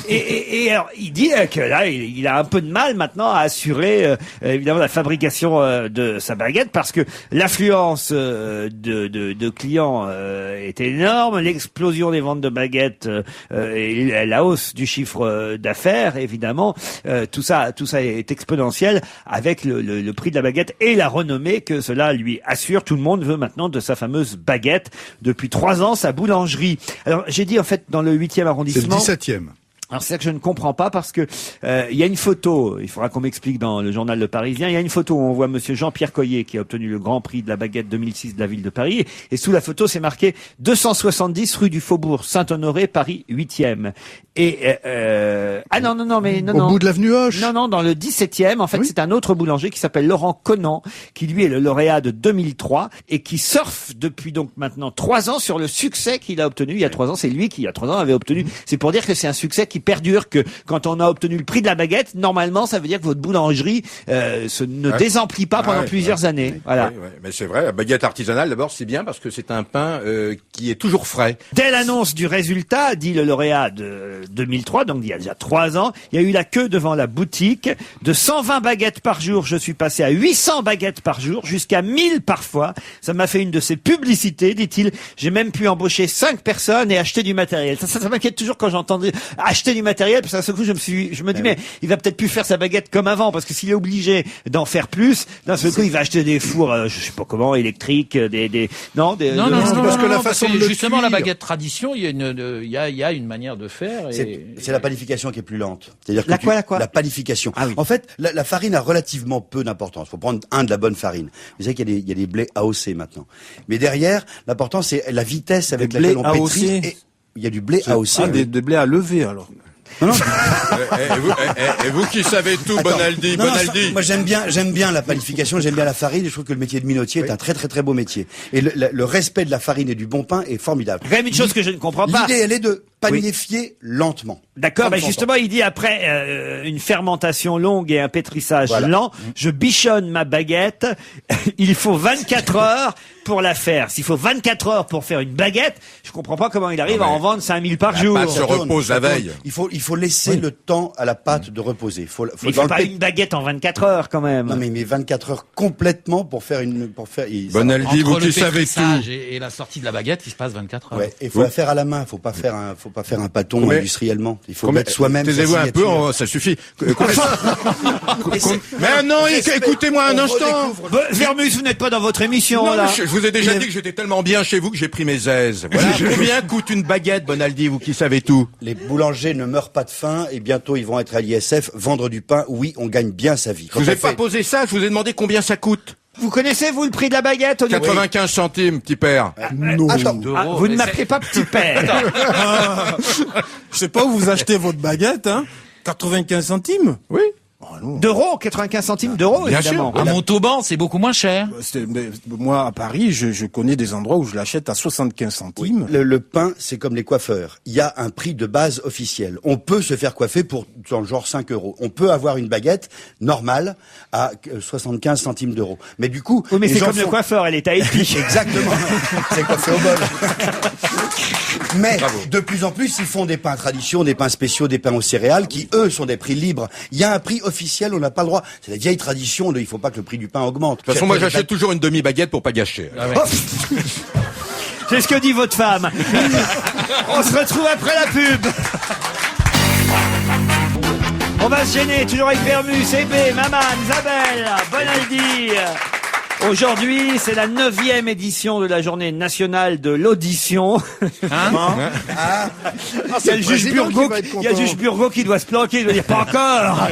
Et alors, il dit que là, il a un peu de mal maintenant à assurer évidemment la fabrication de sa baguette parce que l'affluence de clients est énorme, l'explosion des ventes de baguettes et la hausse du chiffre d'affaires, évidemment, tout ça est exponentiel avec le prix de la baguette et la renommée que cela lui assure. Tout le monde veut maintenant de sa fameuse baguette. Depuis 3 ans, sa boulangerie. Alors, j'ai dit en fait dans le 8e C'est le arrondissement. 17e. Alors c'est ça que je ne comprends pas parce que il y a une photo, il faudra qu'on m'explique dans le journal Le Parisien, il y a une photo où on voit monsieur Jean-Pierre Coyer qui a obtenu le Grand Prix de la baguette 2006 de la ville de Paris et sous la photo c'est marqué 270 rue du Faubourg Saint-Honoré, Paris 8e. Et Au bout de l'avenue Hoche. Non, dans le 17e, en fait, Oui. c'est un autre boulanger qui s'appelle Laurent Conan, qui lui est le lauréat de 2003 et qui surfe depuis donc maintenant 3 ans sur le succès qu'il a obtenu. Il y a 3 ans, c'est lui qui, il y a 3 ans, avait obtenu. C'est pour dire que c'est un succès qui perdure, que quand on a obtenu le prix de la baguette, normalement, ça veut dire que votre boulangerie ne désemplit pas pendant plusieurs années. Voilà. Ouais, mais c'est vrai, la baguette artisanale, d'abord, c'est bien parce que c'est un pain qui est toujours frais. Dès l'annonce du résultat, dit le lauréat de 2003, donc il y a déjà 3 ans, il y a eu la queue devant la boutique. De 120 baguettes par jour, je suis passé à 800 baguettes par jour, jusqu'à 1000 parfois. Ça m'a fait une de ces publicités, dit-il. J'ai même pu embaucher 5 personnes et acheter du matériel. Ça m'inquiète toujours quand j'entends acheter du matériel, parce qu'à ce coup, je me dis, mais il va peut-être plus faire sa baguette comme avant, parce que s'il est obligé d'en faire plus, d'un seul coup, il va acheter des fours, je sais pas comment, électriques, Non, parce que la façon de le justement, la cuire. baguette tradition, il y a une manière de faire. C'est la panification qui est plus lente. C'est-à-dire que La quoi la panification. Ah oui. En fait, la farine a relativement peu d'importance. Faut prendre de la bonne farine. Vous savez qu'il y a des blés AOC maintenant. Mais derrière, l'important c'est la vitesse avec Des laquelle blés on pétrit. AOC. Et il y a du blé AOC. Ah, des blés à lever, alors. Non, non. Et vous qui savez tout, Attends. Bonaldi, Non, non, Bonaldi. moi j'aime bien la panification, j'aime bien la farine, et je trouve que le métier de minotier est un très très très beau métier. Et le respect de la farine et du bon pain est formidable. Quand même une chose que je ne comprends pas. L'idée, elle est de panifier lentement. D'accord, Comme mais son justement, il dit après une fermentation longue et un pétrissage Voilà. lent, je bichonne ma baguette. Il faut 24 heures pour la faire. S'il faut 24 heures pour faire une baguette, je comprends pas comment il arrive à en vendre 5000 par jour. pâte se repose la veille. Il faut laisser le temps à la pâte de reposer. Faut Il dans faut le pas une baguette en 24 heures quand même. Non mais 24 heures complètement pour faire Bonaldi, vous Entre le qui savez tout. pétrissage et la sortie de la baguette, il se passe 24 heures. Ouais, et faut la faire à la main, faut pas faire un pâton Mais- industriellement. Il faut mettre soi-même. Taisez-vous sa un peu, signature. ça suffit. Et c'est- Mais non, respect, écoutez-moi un on instant. redécouvre. Vermus, vous n'êtes pas dans votre émission Non, là. je vous ai déjà dit que j'étais tellement bien chez vous que j'ai pris mes aises. Voilà. Combien coûte une baguette, Bonaldi, vous qui savez tout? Les boulangers ne meurent pas de faim et bientôt ils vont être à l'ISF. Vendre du pain, oui, on gagne bien sa vie. Je vous ai pas posé ça, je vous ai demandé combien ça coûte. Vous connaissez vous le prix de la baguette au niveau 95 centimes, petit père. Attends, Ah, vous ne m'appelez pas petit père. Je sais pas où vous achetez votre baguette, hein. 95 centimes? Oui. Oh, non. D'euros, 95 centimes d'euros Bien évidemment. sûr. À Montauban, c'est beaucoup moins cher. Mais moi, à Paris, je connais des endroits où je l'achète à 75 centimes. le pain, c'est comme les coiffeurs. Il y a un prix de base officiel. On peut se faire coiffer pour dans le genre 5 euros. On peut avoir une baguette normale à 75 centimes d'euros. Mais du coup, Oui, mais les c'est gens comme le font- coiffeur, elle est à épi. Exactement. C'est coiffé au bol. Mais de plus en plus, ils font des pains tradition, des pains spéciaux, des pains aux céréales, qui eux sont des prix libres. Il y a un prix officiel, on n'a pas le droit. C'est la vieille tradition il faut pas que le prix du pain augmente. De toute façon, moi, j'achète toujours une demi-baguette pour pas gâcher. C'est ce que dit votre femme. On se retrouve après la pub. On va se gêner, toujours avec Vermus, Hébé, Maman, Isabelle, Bonaldi. Aujourd'hui, c'est la 9e édition de la journée nationale de l'audition. Il y a le juge Burgot, il y a le juge Burgot qui doit se planquer, il doit dire pas encore.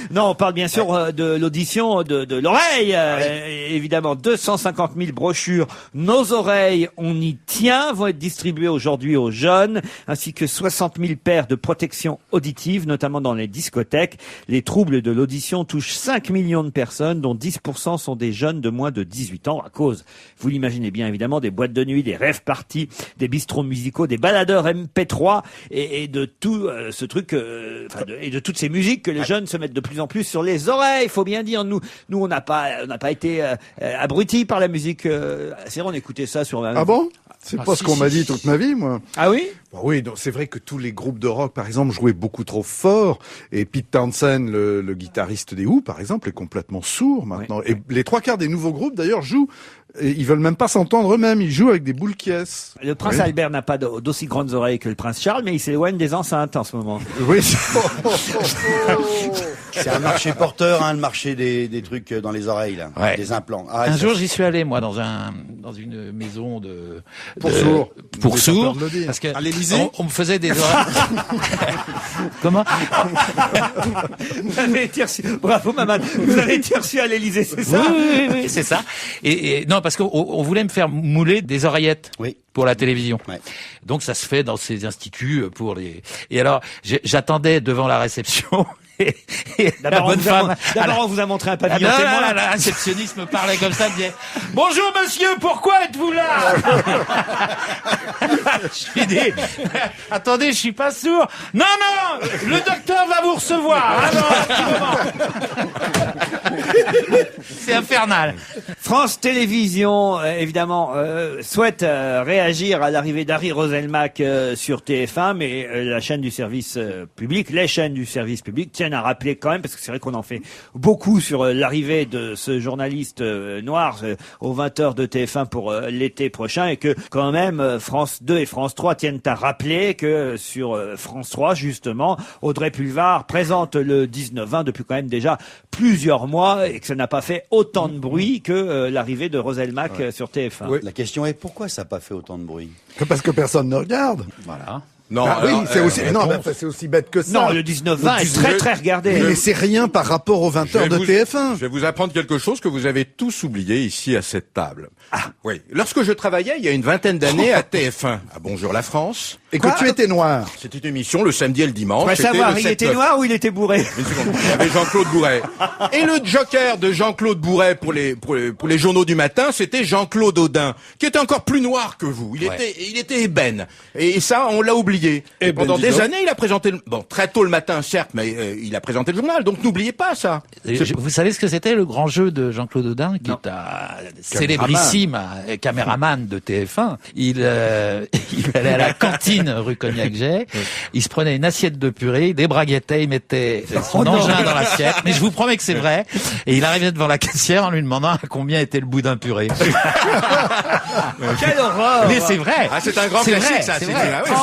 Non, on parle bien sûr de l'audition de l'oreille. Évidemment, 250 000 brochures. Nos oreilles, on y tient, vont être distribuées aujourd'hui aux jeunes, ainsi que 60 000 paires de protection auditive, notamment dans les discothèques. Les troubles de l'audition touchent 5 millions de personnes, dont 10% sont des jeunes de moins de 18 ans, à cause, vous l'imaginez bien évidemment, des boîtes de nuit, des rave parties, des bistrots musicaux, des baladeurs MP3 et de tout ce truc, et de toutes ces musiques que les jeunes se mettent de plus en plus sur les oreilles. Faut bien dire, nous on n'a pas été abrutis par la musique. C'est vrai, on écoutait ça sur. Ah bon? C'est pas ce qu'on m'a dit toute ma vie, moi. Ah oui? Bah oui, donc c'est vrai que tous les groupes de rock, par exemple, jouaient beaucoup trop fort. Et Pete Townshend, le guitariste des Who, par exemple, est complètement sourd maintenant. Oui. Et les 3/4 des nouveaux groupes, d'ailleurs, jouent. Et ils veulent même pas s'entendre eux-mêmes. Ils jouent avec des boules qui est. Le prince Albert n'a pas d'aussi grandes oreilles que le prince Charles, mais il s'éloigne des enceintes en ce moment. Oui. C'est un marché porteur, le marché des trucs dans les oreilles, là. Ouais. Des implants. Un jour, j'y suis allé, moi, dans une maison Pour sourds. Pour Vous avez pas sourds. peur de le dire. Parce que À l'Élysée on me faisait des oreilles. Comment? Vous avez été reçu, bravo maman, vous avez été reçu à l'Élysée, c'est ça? Oui, c'est ça. Et non, parce qu'on voulait me faire mouler des oreillettes. Oui. Pour la télévision. Ouais. Donc ça se fait dans ces instituts pour les. Et alors j'attendais devant la réception. Et la D'abord, bonne femme. on vous a montré un Ah pavillon non, témoin. la réceptionniste me parlait comme ça, me disait « Bonjour monsieur, pourquoi êtes-vous là ?» Je lui dis, attendez, je suis pas sourd. Non, le docteur va vous recevoir. C'est infernal. France Télévisions, évidemment, souhaite réagir à l'arrivée d'Harry Roselmack sur TF1, mais la chaîne du service public, les chaînes du service public tiennent à rappeler quand même, parce que c'est vrai qu'on en fait beaucoup sur l'arrivée de ce journaliste noir aux 20h de TF1 pour l'été prochain, et que quand même France 2 et France 3 tiennent à rappeler que sur France 3, justement, Audrey Pulvar présente le 19-20 depuis quand même déjà plusieurs mois, et que ça n'a pas fait autant de bruit que l'arrivée de Roselmack sur TF1. Oui. La question est pourquoi ça n'a pas fait autant de bruit? Parce que personne ne regarde. Voilà. Non, Ah alors, oui, c'est aussi, non, mais c'est aussi bête que ça. Non, le 19-20 est très très regardé. Mais c'est rien par rapport aux 20h de TF1. Je vais vous apprendre quelque chose que vous avez tous oublié ici à cette table. Ah, oui. Lorsque je travaillais il y a une vingtaine d'années à TF1, à Bonjour la France. Et que tu étais noir. C'était une émission le samedi et le dimanche. On va savoir, il était noir ou il était bourré? Une seconde. Il y avait Jean-Claude Bourret. Et le joker de Jean-Claude Bourret pour les journaux du matin, c'était Jean-Claude Audin, qui était encore plus noir que vous. Il était ébène. Et ça, on l'a oublié. Et pendant des années, il a présenté très tôt le matin, certes, mais il a présenté le journal. Donc n'oubliez pas ça. Vous savez ce que c'était le grand jeu de Jean-Claude Audin, qui est un célébrissime caméraman de TF1. Il allait à la cantine rue Cognac-Jay, il se prenait une assiette de purée, il débraguettait, il mettait son engin dans l'assiette, mais je vous promets que c'est vrai, et il arrivait devant la caissière en lui demandant à combien était le boudin purée. Quelle horreur! Mais c'est vrai! Ah, c'est un grand classique, ça.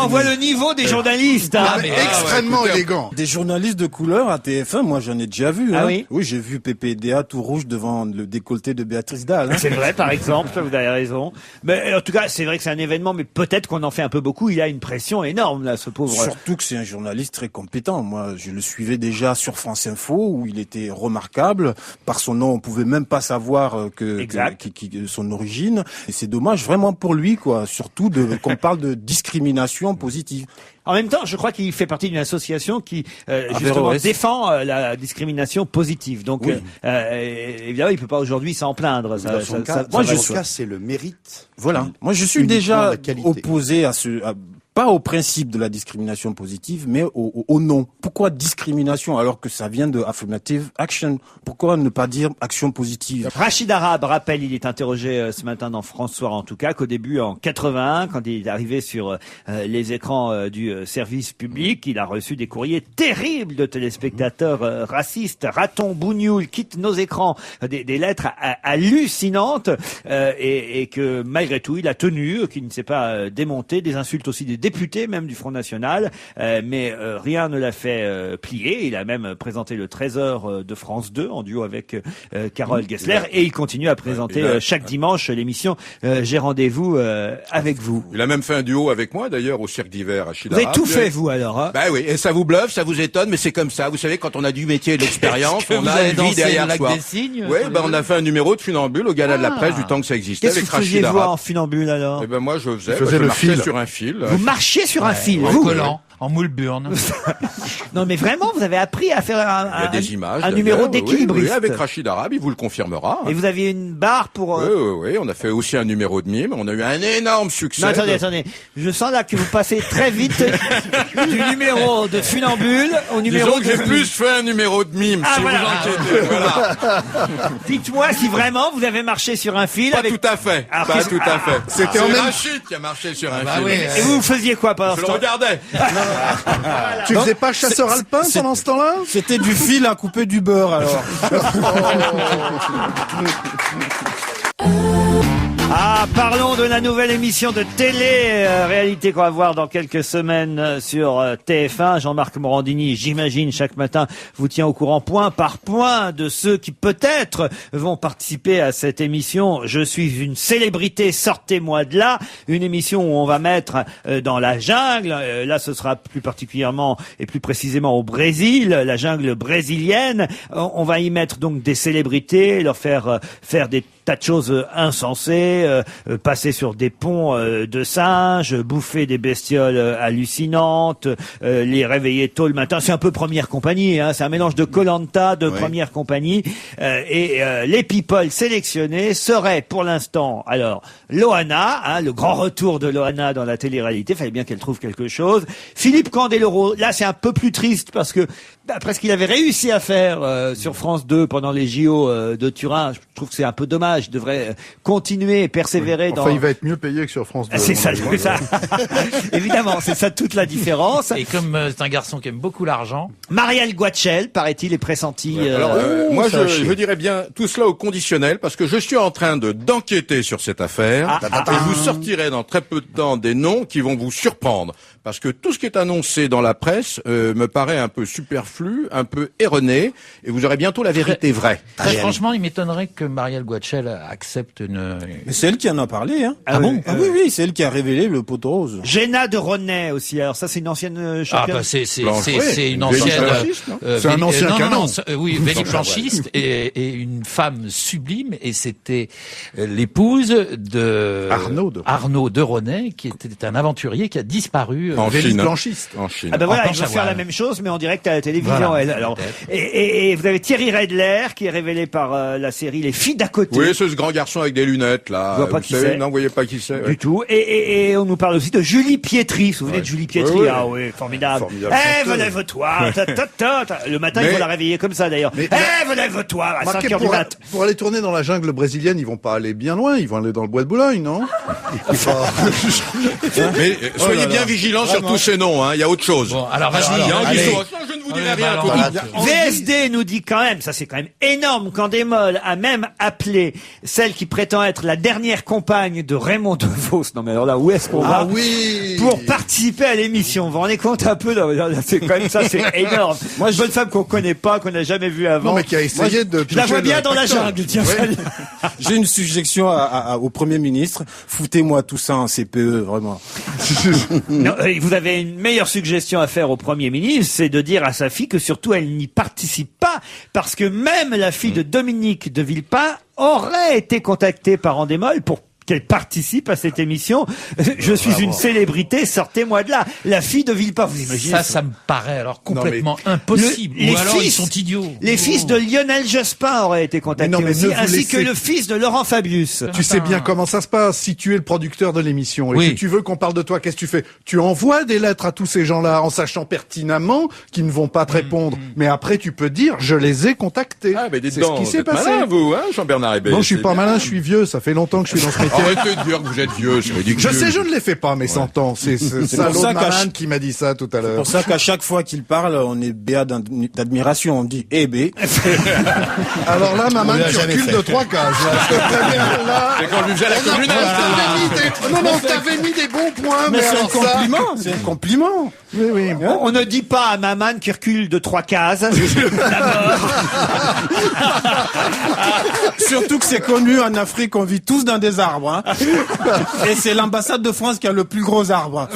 On voit le niveau des journalistes. Extrêmement élégant. Des journalistes de couleur à TF1, moi j'en ai déjà vu. Ah hein. oui? Oui, j'ai vu PPDA tout rouge devant le décolleté de Béatrice Dalle. Hein. C'est vrai, par exemple, vous avez raison. Mais en tout cas, c'est vrai que c'est un événement, mais peut-être qu'on en fait un peu beaucoup. Il a une pression énorme, là, ce pauvre. Surtout que c'est un journaliste très compétent. Moi, je le suivais déjà sur France Info, où il était remarquable. Par son nom, on pouvait même pas savoir son origine. Et c'est dommage vraiment pour lui, quoi. Surtout qu'on parle de discrimination positive. En même temps, je crois qu'il fait partie d'une association qui justement défend la discrimination positive. Donc, évidemment, il peut pas aujourd'hui s'en plaindre. Dans son cas, c'est le mérite. Voilà. Moi, je suis déjà opposé à pas au principe de la discrimination positive, mais au nom. Pourquoi discrimination alors que ça vient de affirmative action? Pourquoi ne pas dire action positive? Rachid Arabe rappelle, il est interrogé ce matin dans France Soir en tout cas, qu'au début en 81, quand il est arrivé sur les écrans du service public, il a reçu des courriers terribles de téléspectateurs racistes. Raton, bougnoul, quitte nos écrans, des lettres hallucinantes, et que malgré tout, il a tenu, qu'il ne s'est pas démonté, des insultes aussi des député même du Front National, mais rien ne l'a fait plier. Il a même présenté le Trésor de France 2 en duo avec Carole Gessler, et il continue à présenter chaque dimanche l'émission J'ai rendez-vous avec vous. Il a même fait un duo avec moi d'ailleurs au Cirque d'hiver à Chidara. Vous avez tout fait vous alors, hein? Bah oui, et ça vous bluffe, ça vous étonne, mais c'est comme ça. Vous savez, quand on a du métier et de l'expérience, on a une vie derrière soi. Oui, on a fait un numéro de funambule au Gala de la Presse du temps que ça existait. Qu'est-ce que vous faisiez vous en funambule alors? Eh ben moi je marchais sur un fil. Vous marchiez sur un fil, en vous collant, en moule burne. Non mais vraiment, vous avez appris à faire un numéro d'équilibriste. Oui, avec Rachid Arabe, il vous le confirmera. Et vous aviez une barre pour... Oui, on a fait aussi un numéro de mime, on a eu un énorme succès. Non, attendez, je sens là que vous passez très vite du numéro de funambule au numéro Disons que j'ai plus fait un numéro de mime, si vous inquiétez. Voilà. Dites-moi si vraiment vous avez marché sur un fil. Pas tout à fait. Pas tout à fait. C'était Rachid qui a marché sur un fil. Et vous faisiez quoi pendant ce temps? Je le regardais. Tu faisais pas chasseur alpin pendant ce temps-là? C'était du fil à couper du beurre, alors. Ah, parlons de la nouvelle émission de télé-réalité qu'on va voir dans quelques semaines sur TF1. Jean-Marc Morandini, j'imagine, chaque matin vous tient au courant point par point de ceux qui peut-être vont participer à cette émission. Je suis une célébrité, sortez-moi de là. Une émission où on va mettre dans la jungle. Là, ce sera plus particulièrement et plus précisément au Brésil, la jungle brésilienne. On va y mettre donc des célébrités, leur faire des tas de choses insensées, passer sur des ponts de singes, bouffer des bestioles hallucinantes, les réveiller tôt le matin. C'est un peu Première Compagnie, hein, c'est un mélange de Koh-Lanta, de Première Compagnie. Et les people sélectionnés seraient pour l'instant, alors, Loana, hein, le grand retour de Loana dans la télé-réalité, fallait bien qu'elle trouve quelque chose. Philippe Candeloro, là c'est un peu plus triste parce que d'après ce qu'il avait réussi à faire sur France 2 pendant les JO de Turin, je trouve que c'est un peu dommage. Il devrait continuer et persévérer dans... Enfin, il va être mieux payé que sur France 2. C'est ça, c'est ça. Évidemment, c'est ça toute la différence. Et comme c'est un garçon qui aime beaucoup l'argent... Marielle Guachel, paraît-il, est pressenti... Alors, moi, je dirais bien tout cela au conditionnel, parce que je suis en train d'enquêter sur cette affaire, et vous sortirez dans très peu de temps des noms qui vont vous surprendre. Parce que tout ce qui est annoncé dans la presse me paraît un peu superflu, un peu erroné, et vous aurez bientôt la vérité vraie. Très franchement, il m'étonnerait que Marielle Guachel accepte une... Mais c'est elle qui en a parlé, hein. Ah bon? Oui, c'est elle qui a révélé le poteau rose. Géna de René aussi. Alors ça, c'est une ancienne championne. C'est une ancienne... c'est un ancien canon. Oui, Vélie Blanchiste et une femme sublime, et c'était l'épouse de Arnaud de René, qui était un aventurier qui a disparu en Chine. Blanchiste. En Chine. Ah ben voilà, il va faire la même chose, mais en direct à la télévision. Voilà, elle. Alors, et vous avez Thierry Redler, qui est révélé par la série Les Filles d'à côté. Oui, c'est ce grand garçon avec des lunettes, là. Je vois pas qui c'est. Non, vous voyez pas qui c'est. Du tout. Et on nous parle aussi de Julie Pietri. Vous vous souvenez de Julie Pietri? Oui. Ah oui, formidable. Lève-toi. Le matin, il faut la réveiller comme ça, d'ailleurs. Lève-toi à 5h du mat. Pour aller tourner dans la jungle brésilienne, ils vont pas aller bien loin. Ils vont aller dans le bois de Boulogne, non? Mais soyez bien vigilants sur tous ces noms, hein. Il y a autre chose. Bon, alors vas-y. Je ne vous dirai rien. VSD nous dit quand même, ça c'est quand même énorme, quand Desmolles a même appelé celle qui prétend être la dernière compagne de Raymond DeVos. Non mais alors là, où est-ce qu'on va? Pour participer à l'émission. Vous vous rendez compte un peu? C'est quand même ça, c'est énorme. Moi, je veux une femme qu'on connaît pas, qu'on n'a jamais vue avant. Non, mais qui a essayé de... Je la vois bien dans la jungle, tiens. J'ai une suggestion au Premier ministre. Foutez-moi tout ça en CPE, vraiment. Non, vous avez une meilleure suggestion à faire au Premier ministre, c'est de dire à sa fille que surtout elle n'y participe pas, parce que même la fille de Dominique de Villepin aurait été contactée par Endemol pour qu'elle participe à cette émission. Je suis une célébrité, sortez-moi de là. La fille de Villepin, vous imaginez? Ça me paraît alors complètement impossible. Ou alors ils sont idiots. Les fils de Lionel Jospin auraient été contactés aussi, ainsi que le fils de Laurent Fabius. Tu sais bien comment ça se passe. Si tu es le producteur de l'émission et que tu veux qu'on parle de toi, qu'est-ce que tu fais? Tu envoies des lettres à tous ces gens-là en sachant pertinemment qu'ils ne vont pas te répondre. Mais après, tu peux dire, je les ai contactés. Ah, mais c'est ce qui s'est passé. Malin, vous, hein, Jean-Bernard Hébé. Non, je suis pas malin, je suis vieux. Ça fait longtemps que je suis dans ce métier. Arrêtez de dire que vous êtes vieux, c'est ridicule. Je sais, je ne les fais pas, mais 100 ans. C'est salaud de Maman qui m'a dit ça tout à l'heure. C'est pour ça qu'à chaque fois qu'il parle, on est béat d'admiration. On dit « Eh B ». Alors là, Maman, tu recules de 3 cases. C'est quand lui faisait la commune. Non, t'avais mis des bons points, mais c'est un alors compliment. C'est un compliment. Oui. On ne dit pas à Maman qui recule de 3 cases. Surtout que c'est connu en Afrique, on vit tous dans des arbres. Hein. Et c'est l'ambassade de France qui a le plus gros arbre.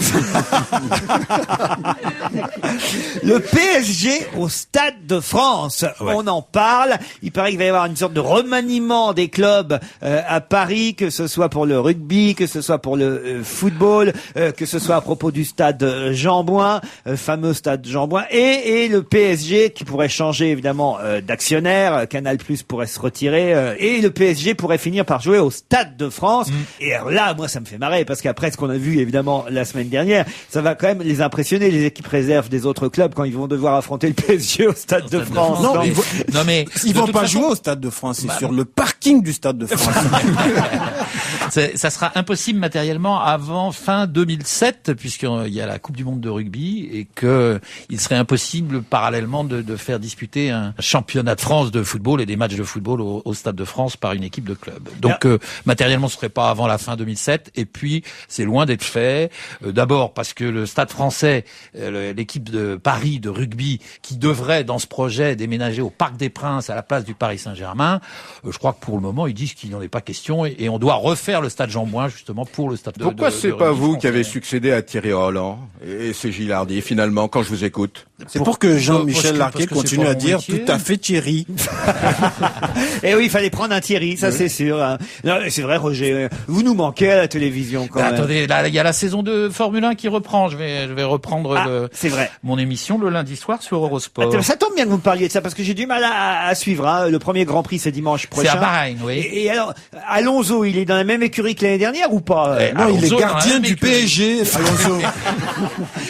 Le PSG au Stade de France, on en parle. Il paraît qu'il va y avoir une sorte de remaniement des clubs à Paris, que ce soit pour le rugby, que ce soit pour le football, que ce soit à propos du stade Jean-Bouin, fameux stade Jean-Bouin, et le PSG qui pourrait changer évidemment d'actionnaire, Canal+ pourrait se retirer, et le PSG pourrait finir par jouer au Stade de France. Et alors là, moi, ça me fait marrer, parce qu'après ce qu'on a vu évidemment la semaine dernière, ça va quand même les impressionner, les équipes réserves des autres clubs, quand ils vont devoir affronter le PSG au Stade de France. Non, mais ils vont pas jouer au Stade de France, c'est sur le parking du Stade de France. Ça sera impossible matériellement avant fin 2007, puisqu'il y a la Coupe du Monde de rugby, et que il serait impossible parallèlement de faire disputer un championnat de France de football et des matchs de football au Stade de France par une équipe de club. Donc matériellement, ce serait pas avant la fin 2007, et puis c'est loin d'être fait. D'abord parce que le Stade français, l'équipe de Paris de rugby, qui devrait dans ce projet déménager au Parc des Princes à la place du Paris Saint-Germain, je crois que pour le moment ils disent qu'il n'en est pas question, et on doit refaire le Stade Jean-Bouin justement pour le Stade de Pourquoi c'est pas rugby vous français. qui avez succédé à Thierry Roland et c'est Gilardi finalement quand je vous écoute? C'est pour que Jean-Michel Larquet continue à dire tout à fait Thierry. Et oui, il fallait prendre un Thierry, ça c'est sûr. Hein. Non, c'est vrai, Roger, vous nous manquez à la télévision quand même. Attendez, là, il y a la saison de Formule 1 qui reprend. Je vais reprendre c'est vrai. mon émission le lundi soir sur Eurosport. Attends, ça tombe bien que vous me parliez de ça parce que j'ai du mal à suivre. Hein. Le premier Grand Prix c'est dimanche prochain. C'est à Bahreïn, oui. Et alors, Alonso, il est dans la même écurie que l'année dernière ou pas? Non, il est Alonso, gardien du PSG, Alonso.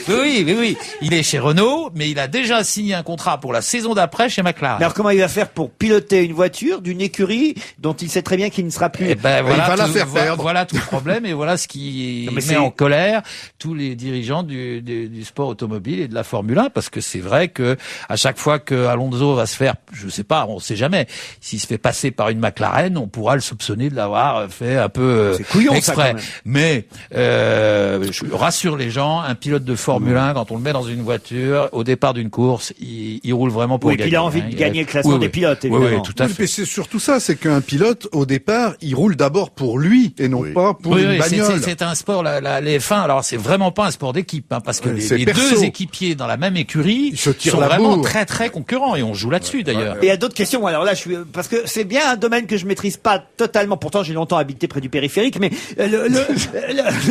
Oui. Il est chez Renault, mais il a déjà signé un contrat pour la saison d'après chez McLaren. Mais alors comment il va faire pour piloter une voiture d'une écurie dont il sait très bien qu'il ne sera plus? Eh ben, il va la faire perdre. Voilà tout le problème et voilà ce qui met en colère tous les dirigeants du sport automobile et de la Formule 1 parce que c'est vrai que à chaque fois que Alonso va se faire, je sais pas, on sait jamais, s'il se fait passer par une McLaren, on pourra le soupçonner de l'avoir fait un peu couillon, exprès. ça, quand même. Mais je rassure les gens, un pilote de Formule 1 quand on le met dans une voiture au départ d'une course, il roule vraiment pour gagner. Il a envie de gagner le classement des pilotes, évidemment. Oui, tout à fait. Mais c'est surtout ça, c'est qu'un pilote, au départ, il roule d'abord pour lui et non pas pour une bagnole. C'est un sport, les F1, alors c'est vraiment pas un sport d'équipe, hein, parce que les deux équipiers dans la même écurie sont vraiment très très concurrents et on joue là-dessus d'ailleurs. Et il y a d'autres questions, alors là parce que c'est bien un domaine que je maîtrise pas totalement, pourtant j'ai longtemps habité près du périphérique, mais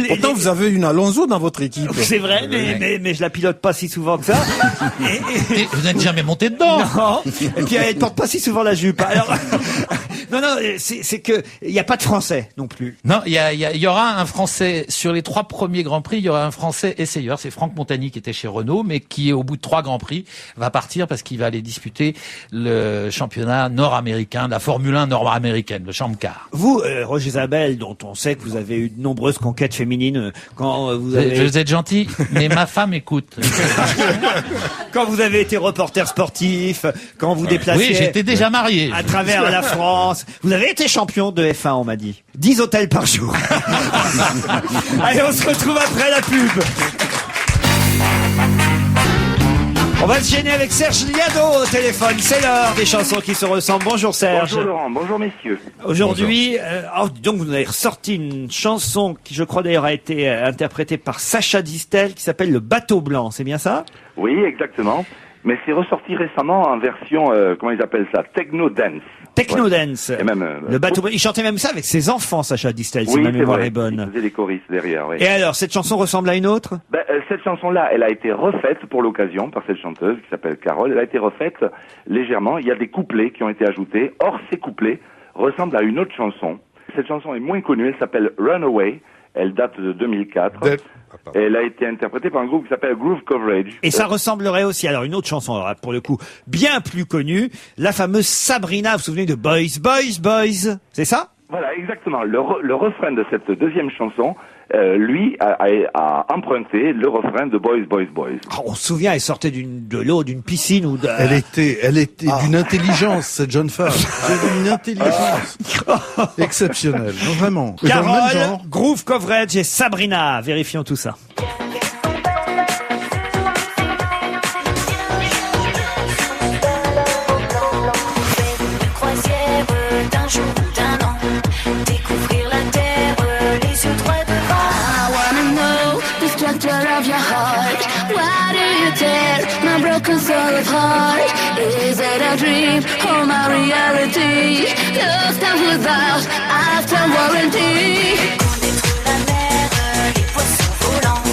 pourtant vous avez une Alonso dans votre équipe. C'est vrai, mais je la pilote pas si souvent que ça. Et vous n'êtes jamais monté dedans. Non. Et puis elle porte pas si souvent la jupe. Alors non, c'est que il y a pas de Français non plus. Non, il y aura un Français sur les 3 premiers Grands Prix. Il y aura un Français essayeur, c'est Franck Montagny qui était chez Renault, mais qui au bout de 3 Grands Prix va partir parce qu'il va aller disputer le championnat nord-américain, la Formule 1 nord-américaine, le Champ Car. Vous, Roger Isabelle, dont on sait que vous avez eu de nombreuses conquêtes féminines, quand vous avez... Vous êtes gentil, mais ma femme écoute. Quand vous avez été reporter sportif, quand vous déplaciez... Oui, j'étais déjà marié. À travers la France. Vous avez été champion de F1, on m'a dit. 10 hôtels par jour. Allez, on se retrouve après la pub. On va se gêner avec Serge Liado au téléphone. C'est l'heure des chansons qui se ressemblent. Bonjour Serge. Bonjour Laurent, bonjour messieurs. Aujourd'hui, donc vous avez ressorti une chanson qui je crois d'ailleurs a été interprétée par Sacha Distel qui s'appelle Le Bateau Blanc, c'est bien ça? Oui, exactement. Mais c'est ressorti récemment en version, comment ils appellent ça, Techno Dance. Techno Dance. Et même, le bateau blanc. Il chantait même ça avec ses enfants, Sacha Distel, si oui, ma mémoire vrai. est bonne. Il faisait des choristes derrière, oui. Et alors, cette chanson ressemble à une autre? Cette chanson-là, elle a été refaite pour l'occasion par cette chanteuse qui s'appelle Carole. Elle a été refaite légèrement. Il y a des couplets qui ont été ajoutés. Or, ces couplets ressemblent à une autre chanson. Cette chanson est moins connue. Elle s'appelle Runaway. Elle date de 2004. Elle a été interprétée par un groupe qui s'appelle Groove Coverage. Et ça ressemblerait aussi, alors une autre chanson, alors, pour le coup, bien plus connue, la fameuse Sabrina, vous vous souvenez de Boys, Boys, Boys, c'est ça? Voilà, exactement. Le refrain de cette deuxième chanson, lui, a emprunté le refrain de Boys, Boys, Boys. Oh, on se souvient, elle sortait de l'eau, d'une piscine ou de... Elle était d'une intelligence, cette jeune femme. Elle avait une intelligence exceptionnelle, non, vraiment. Carole, Groove Coverage et Sabrina, vérifions tout ça. Of your heart, why do you tear my broken soul apart? Is it a dream or my reality? Lost and without, after warranty. La mer, les poissons volants.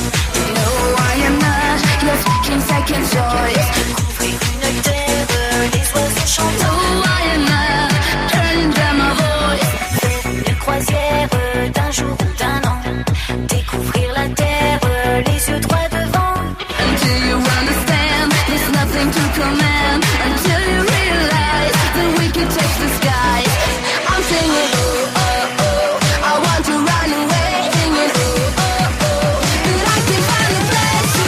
No, I am not your fucking second choice. Couvrir une terre, les oiseaux chantent. No, I am not turning down my voice. Une croisière d'un jour ou d'un an. Découvrir la terre, les yeux droits devant. Until you understand, there's nothing to command. Until you realize that we can touch the sky. I'm singing, oh, oh, oh, I want to run away. Singing, oh, oh, oh, but I can find a place to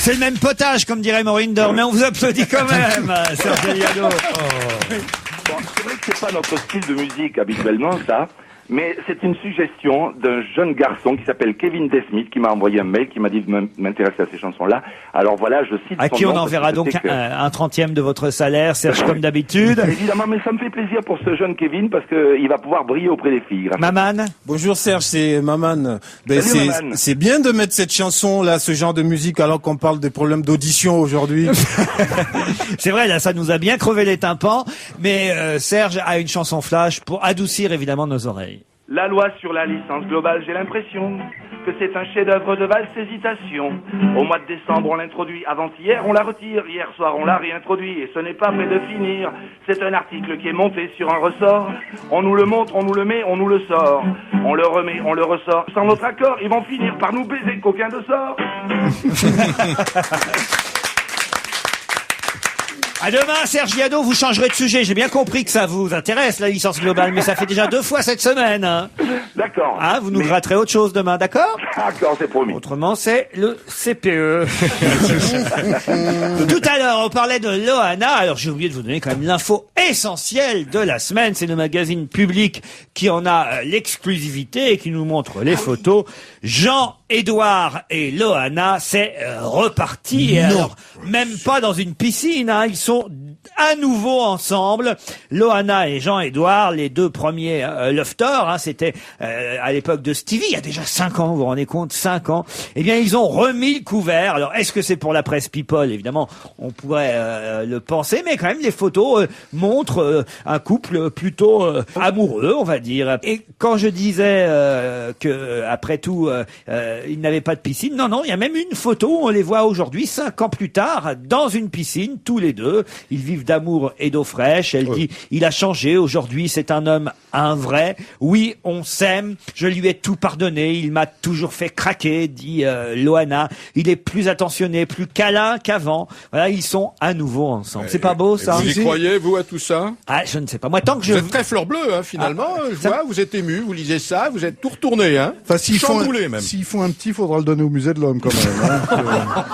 C'est le même potage, comme dirait Maureen Dor, mais on vous applaudit quand même, Serge Liado. Bon, c'est vrai que c'est pas notre style de musique habituellement, ça. Mais c'est une suggestion d'un jeune garçon qui s'appelle Kevin Desmith qui m'a envoyé un mail qui m'a dit de m'intéresser à ces chansons-là. Alors voilà, je cite à son qui on nom enverra parce que je donc sais que- un 30e de votre salaire, Serge, comme d'habitude. Évidemment, mais ça me fait plaisir pour ce jeune Kevin parce que il va pouvoir briller auprès des filles. grâce à ça. Maman, Bonjour Serge, c'est Maman. Ben, Salut, Maman. c'est bien de mettre cette chanson là, ce genre de musique, alors qu'on parle des problèmes d'audition aujourd'hui. c'est vrai, là, ça nous a bien crevé les tympans, mais Serge a une chanson flash pour adoucir évidemment nos oreilles. La loi sur la licence globale, j'ai l'impression que c'est un chef-d'œuvre de valse hésitation. Au mois de décembre, on l'introduit. Avant-hier, on la retire. Hier soir, on l'a réintroduit. Et ce n'est pas près de finir. C'est un article qui est monté sur un ressort. On nous le montre, on nous le met, on nous le sort. On le remet, on le ressort. Sans notre accord, ils vont finir par nous baiser, qu'aucun de sort. À demain, Serge Viado, vous changerez de sujet. J'ai bien compris que ça vous intéresse, la licence globale, mais ça fait déjà 2 fois cette semaine. Hein. D'accord. Ah, vous nous gratterez autre chose demain, d'accord? D'accord, c'est promis. Autrement, c'est le CPE. Tout à l'heure, on parlait de Loana. Alors, j'ai oublié de vous donner quand même l'info essentielle de la semaine. C'est le magazine Public qui en a l'exclusivité et qui nous montre les photos. Jean-Édouard et Loana, c'est reparti. Et alors, même pas dans une piscine, hein. Ils sont à nouveau ensemble. Loana et Jean-Édouard, les 2 premiers lofters, hein, c'était à l'époque de Stevie, il y a déjà 5 ans, vous vous rendez compte, 5 ans. Eh bien, ils ont remis le couvert. Alors, est-ce que c'est pour la presse People? Évidemment, on pourrait le penser, mais quand même, les photos montrent un couple plutôt amoureux, on va dire. Et quand je disais que, après tout, ils n'avaient pas de piscine, non, il y a même une photo, on les voit aujourd'hui, 5 ans plus tard, dans une piscine, tous les 2. Ils vivent d'amour et d'eau fraîche. Elle dit, il a changé. Aujourd'hui, c'est un homme, un vrai. Oui, on s'aime. Je lui ai tout pardonné. Il m'a toujours fait craquer, dit Loana. Il est plus attentionné, plus câlin qu'avant. Voilà, ils sont à nouveau ensemble. C'est pas beau, ça? Vous y croyez, vous, à tout ça? Ah, je ne sais pas. Moi, tant que Vous êtes très fleur bleue, hein, finalement. Je vois, vous êtes ému, vous lisez ça, vous êtes tout retourné, hein. Enfin, s'ils font, Chamboulé, même. s'ils font un petit, faudra le donner au musée de l'homme, quand même. Hein.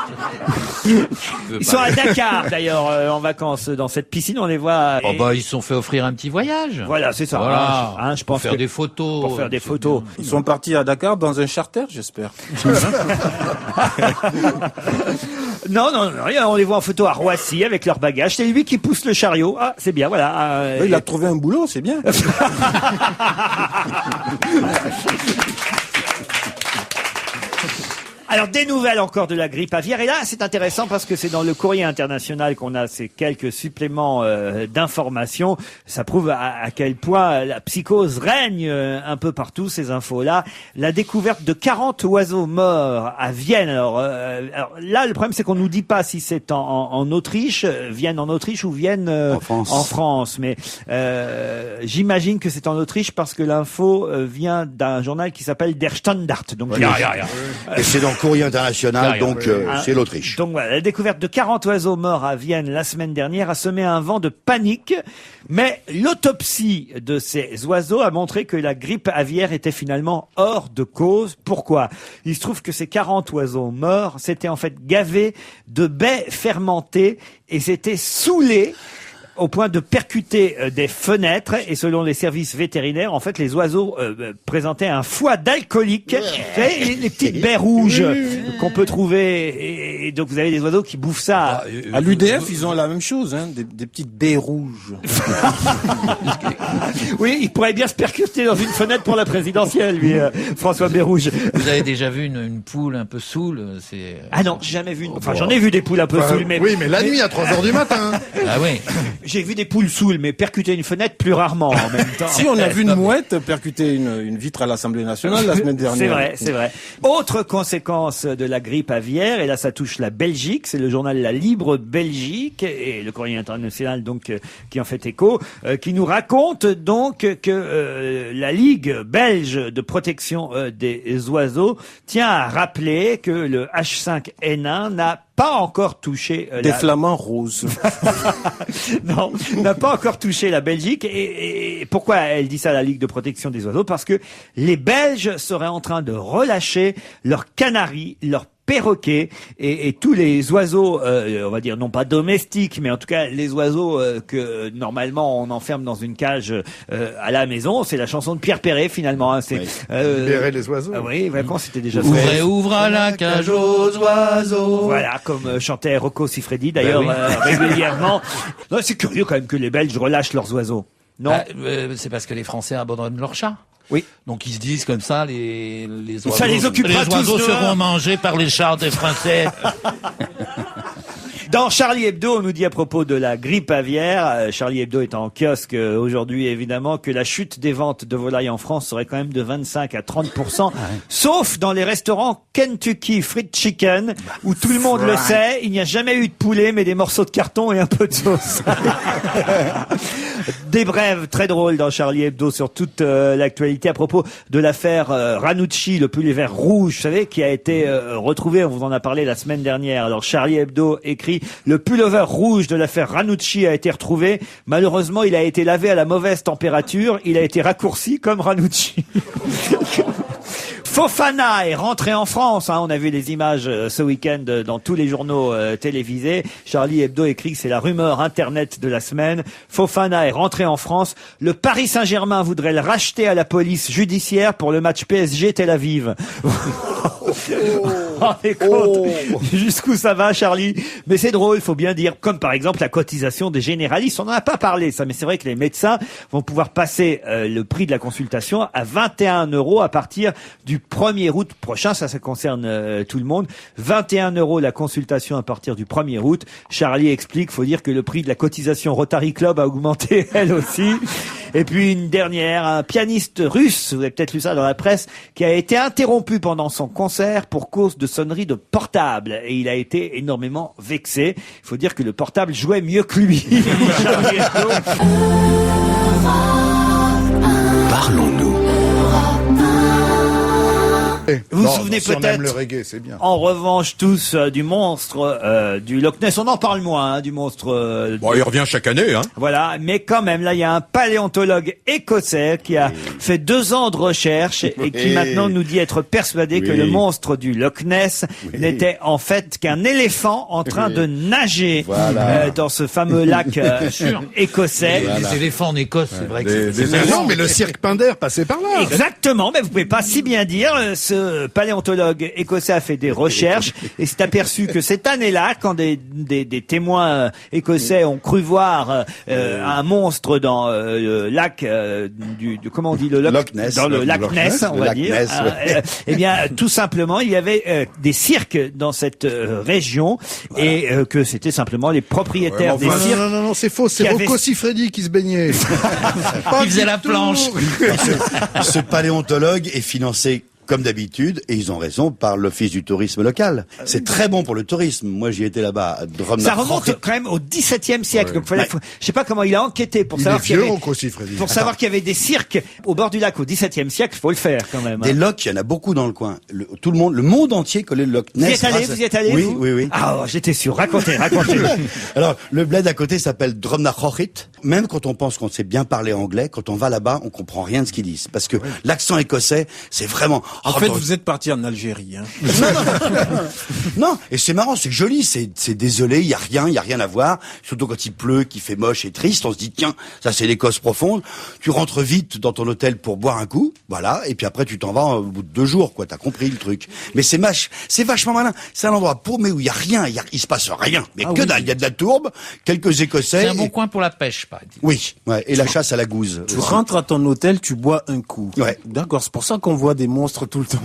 Ils sont à Dakar, d'ailleurs, en vacances, dans cette piscine. On les voit. Oh bah, ils se sont fait offrir un petit voyage. Voilà, c'est ça. Voilà. Hein, je pense pour faire des photos. Pour faire des photos. Ils sont partis à Dakar dans un charter, j'espère. Non, rien. On les voit en photo à Roissy avec leur bagage. C'est lui qui pousse le chariot. Ah, c'est bien, voilà. Il a trouvé un boulot, c'est bien. Alors, des nouvelles encore de la grippe aviaire. Et là, c'est intéressant parce que c'est dans le Courrier international qu'on a ces quelques suppléments d'informations. Ça prouve à quel point la psychose règne un peu partout, ces infos-là. La découverte de 40 oiseaux morts à Vienne. Alors là, le problème, c'est qu'on nous dit pas si c'est en Autriche, Vienne en Autriche ou Vienne en France. Mais j'imagine que c'est en Autriche parce que l'info vient d'un journal qui s'appelle Der Standard. Donc, Et c'est dans le Courrier international, donc c'est l'Autriche. Donc voilà, la découverte de 40 oiseaux morts à Vienne la semaine dernière a semé un vent de panique, mais l'autopsie de ces oiseaux a montré que la grippe aviaire était finalement hors de cause. Pourquoi? Il se trouve que ces 40 oiseaux morts s'étaient en fait gavés de baies fermentées et s'étaient saoulés au point de percuter des fenêtres. Et selon les services vétérinaires, en fait, les oiseaux présentaient un foie d'alcoolique. Vous savez, les petites baies rouges qu'on peut trouver. Et donc, vous avez des oiseaux qui bouffent ça. À l'UDF, ils ont la même chose, hein, des petites baies rouges. Oui, il pourrait bien se percuter dans une fenêtre pour la présidentielle, lui, François Bérouge. Vous avez déjà vu une poule un peu saoule? Ah non, j'ai jamais vu. Enfin, j'en ai vu des poules un peu saoules, mais oui, mais la nuit à 3h du matin. Ah oui. J'ai vu des poules saoules, mais percuter une fenêtre plus rarement en même temps. Si, on a vu une mouette percuter une vitre à l'Assemblée nationale la semaine dernière. C'est vrai, c'est vrai. Autre conséquence de la grippe aviaire, et là ça touche la Belgique, c'est le journal La Libre Belgique et le Courrier international donc qui en fait écho, qui nous raconte donc que la Ligue belge de protection des oiseaux tient à rappeler que le H5N1 n'a pas encore touché des flamants roses. Non, n'a pas encore touché la Belgique. Et pourquoi elle dit ça, la Ligue de protection des oiseaux? Parce que les Belges seraient en train de relâcher leurs canaris, leurs perroquets et tous les oiseaux, on va dire non pas domestiques, mais en tout cas les oiseaux que normalement on enferme dans une cage à la maison. C'est la chanson de Pierre Perret finalement. Hein. C'est libérer les oiseaux. Oui, vraiment, c'était déjà fait. Ouvre la cage aux oiseaux. Voilà, comme chantait Rocco Siffredi d'ailleurs régulièrement. Non, c'est curieux quand même que les Belges relâchent leurs oiseaux. Non, c'est parce que les Français abandonnent leurs chats. Oui. Donc ils se disent comme ça, les oiseaux, ça les occupera les oiseaux tous seront mangés par les chats des Français. Dans Charlie Hebdo, on nous dit à propos de la grippe aviaire, Charlie Hebdo est en kiosque aujourd'hui évidemment, que la chute des ventes de volailles en France serait quand même de 25 à 30%, sauf dans les restaurants Kentucky Fried Chicken, où tout le monde le sait, il n'y a jamais eu de poulet, mais des morceaux de carton et un peu de sauce. Des brèves très drôles dans Charlie Hebdo sur toute l'actualité à propos de l'affaire Ranucci, le pullover rouge, vous savez, qui a été retrouvé, on vous en a parlé la semaine dernière. Alors Charlie Hebdo écrit: le pullover rouge de l'affaire Ranucci a été retrouvé. Malheureusement, il a été lavé à la mauvaise température. Il a été raccourci comme Ranucci. Fofana est rentré en France. Hein. On a vu les images ce week-end dans tous les journaux télévisés. Charlie Hebdo écrit que c'est la rumeur internet de la semaine. Fofana est rentré en France. Le Paris Saint-Germain voudrait le racheter à la police judiciaire pour le match PSG-Tel Aviv. Jusqu'où ça va, Charlie? Mais c'est drôle, il faut bien dire. Comme par exemple la cotisation des généralistes. On n'en a pas parlé, ça, mais c'est vrai que les médecins vont pouvoir passer le prix de la consultation à 21 € à partir du 1er août prochain. Ça concerne tout le monde. 21 € la consultation à partir du 1er août. Charlie explique, faut dire que le prix de la cotisation Rotary Club a augmenté elle aussi. Et puis une dernière, un pianiste russe, vous avez peut-être lu ça dans la presse, qui a été interrompu pendant son concert pour cause de sonnerie de portable. Et il a été énormément vexé. Il faut dire que le portable jouait mieux que lui. Parlons-nous. Vous vous souvenez si on aime peut-être, le reggae, c'est bien. en revanche, tous du monstre du Loch Ness. On en parle moins, hein, du monstre. Bon, il revient chaque année, hein. Voilà, mais quand même, là, il y a un paléontologue écossais qui a fait 2 ans de recherche et qui maintenant nous dit être persuadé que le monstre du Loch Ness n'était en fait qu'un éléphant en train de nager dans ce fameux lac écossais. Les éléphants en Écosse, c'est vrai que Non, mais le cirque Pinder passait par là. Exactement, mais vous pouvez pas si bien dire. Ce paléontologue écossais a fait des recherches et s'est aperçu que cette année-là, quand des témoins écossais ont cru voir un monstre dans le lac comment on dit, le Loch Ness, dans le lac Ness, on va dire. Eh bien, tout simplement, il y avait des cirques dans cette région et que c'était simplement les propriétaires des cirques. Non, c'est faux. C'est Rocco Siffredi qui se baignait. il faisait la planche. Ce paléontologue est financé comme d'habitude, et ils ont raison, par l'Office du tourisme local. C'est très bon pour le tourisme. Moi, j'y étais là-bas. Ça remonte quand même au XVIIe siècle. Donc, je sais pas comment il a enquêté pour savoir qu'il y avait, savoir qu'il y avait des cirques au bord du lac au XVIIe siècle. Faut le faire quand même. Des lochs, il y en a beaucoup dans le coin. Tout le monde entier connaît le Loch Ness. Vous y êtes allé? Oui. Ah, j'étais sûr. Racontez. Alors, le bled à côté s'appelle Drumnachorrit. Même quand on pense qu'on sait bien parler anglais, quand on va là-bas, on comprend rien de ce qu'ils disent. Parce que l'accent écossais, c'est vraiment... En fait, vous êtes parti en Algérie, hein. Non, et c'est marrant, c'est joli, c'est désolé, il y a rien à voir. Surtout quand il pleut, qu'il fait moche et triste, on se dit tiens, ça c'est l'Écosse profonde. Tu rentres vite dans ton hôtel pour boire un coup, voilà, et puis après tu t'en vas au bout de 2 jours, quoi. T'as compris le truc. Mais c'est vachement malin. C'est un endroit paumé où il y a rien, il se passe rien. Mais dalle, il y a de la tourbe, quelques Écossais. C'est un bon coin pour la pêche, par exemple. Oui, et la chasse à la gouze. Tu rentres à ton hôtel, tu bois un coup. Ouais. D'accord, c'est pour ça qu'on voit des monstres tout le temps.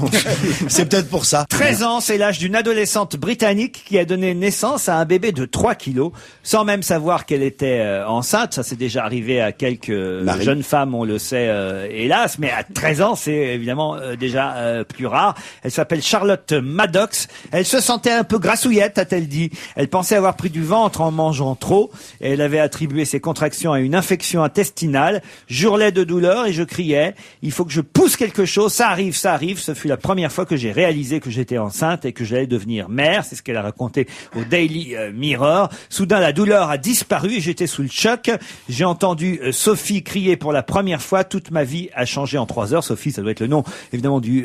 C'est peut-être pour ça. 13 ans, c'est l'âge d'une adolescente britannique qui a donné naissance à un bébé de 3 kilos, sans même savoir qu'elle était enceinte. Ça c'est déjà arrivé à quelques jeunes femmes, on le sait, hélas. Mais à 13 ans, c'est évidemment déjà plus rare. Elle s'appelle Charlotte Maddox. Elle se sentait un peu grassouillette, a-t-elle dit. Elle pensait avoir pris du ventre en mangeant trop. Et elle avait attribué ses contractions à une infection intestinale. J'hurlais de douleur et je criais. Il faut que je pousse quelque chose. Ça arrive. arrive, ce fut la première fois que j'ai réalisé que j'étais enceinte et que j'allais devenir mère. C'est ce qu'elle a raconté au Daily Mirror. Soudain, la douleur a disparu et j'étais sous le choc. J'ai entendu Sophie crier pour la première fois. Toute ma vie a changé en 3 heures. Sophie, ça doit être le nom, évidemment, du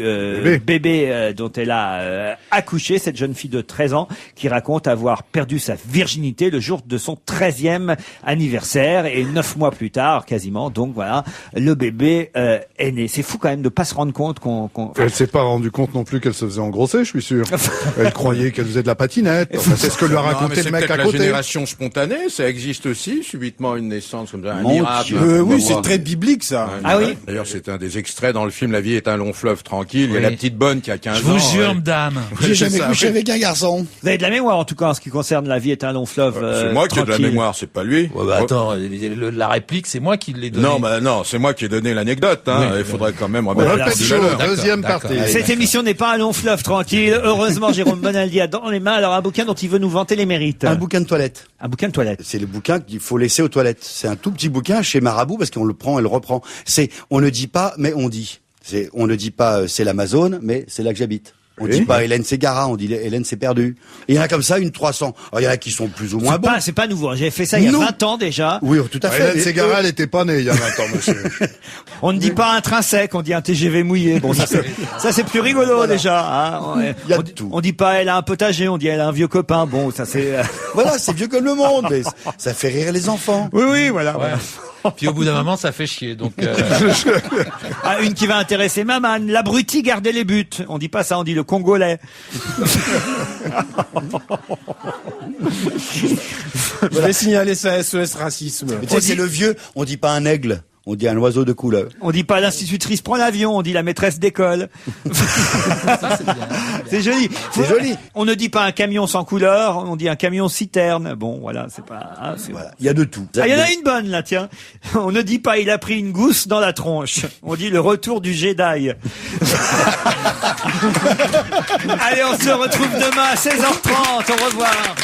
bébé dont elle a accouché. Cette jeune fille de 13 ans qui raconte avoir perdu sa virginité le jour de son 13e anniversaire. Et 9 mois plus tard, quasiment, donc voilà, le bébé est né. C'est fou quand même de pas se rendre compte qu'on... Elle s'est pas rendu compte non plus qu'elle se faisait engrosser, je suis sûr. Elle croyait qu'elle faisait de la patinette. Enfin, c'est ce que lui a raconté le mec à côté. La génération spontanée, ça existe aussi, subitement une naissance comme ça, un Mon miracle. Oui, c'est très biblique, ça. Ah oui. D'ailleurs, c'est un des extraits dans le film La vie est un long fleuve tranquille. Il y a la petite bonne qui a 15 ans. Je vous jure, madame. J'ai jamais couché avec un garçon. Vous avez de la mémoire, en tout cas, en ce qui concerne La vie est un long fleuve. C'est moi qui ai de la tranquille. mémoire, c'est pas lui. Ouais, bah, attends, la réplique, c'est moi qui l'ai donnée. Non, c'est moi qui ai donné l'anecdote. Hein. Oui, il faudrait quand même On remettre répète la chaud, valeur. deuxième D'accord. partie. Cette émission n'est pas un long fleuve tranquille. Heureusement, Jérôme Bonaldi a dans les mains alors un bouquin dont il veut nous vanter les mérites. Un bouquin de toilette. Un bouquin de toilette. C'est le bouquin qu'il faut laisser aux toilettes. C'est un tout petit bouquin chez Marabout parce qu'on le prend et le reprend. C'est on ne dit pas, mais on dit. On ne dit pas c'est l'Amazone, mais c'est là que j'habite. On dit pas Hélène Ségara, on dit Hélène c'est perdu. Et il y en a comme ça une 300. Alors il y en a qui sont plus ou moins bons. C'est pas nouveau. J'avais fait ça il y a 20 ans déjà. Oui, tout à fait. Hélène Ségara, elle était pas née il y a 20 ans, monsieur. On ne dit pas intrinsèque, on dit un TGV mouillé. Bon, ça c'est plus rigolo déjà. Hein. Il y a de tout. On dit pas elle a un potager, on dit elle a un vieux copain. Bon, ça c'est. Voilà, c'est vieux comme le monde, mais ça fait rire les enfants. Oui, voilà. Ouais. Puis au bout d'un moment, ça fait chier. Donc, Ah, une qui va intéresser Maman. L'abruti gardait les buts. On dit pas ça, on dit le Congolais. Je vais signaler ça à SOS Racisme. Mais tu sais, c'est le vieux, on dit pas un aigle, on dit un oiseau de couleur. On dit pas l'institutrice prend l'avion, on dit la maîtresse d'école. ça, c'est bien. C'est joli. C'est joli. On ne dit pas un camion sans couleur, on dit un camion citerne. Bon, voilà, c'est pas. Hein, Voilà, il y a de tout. Ah, il y en a une bonne là, tiens. On ne dit pas il a pris une gousse dans la tronche. On dit le retour du Jedi. Allez, on se retrouve demain à 16h30. Au revoir.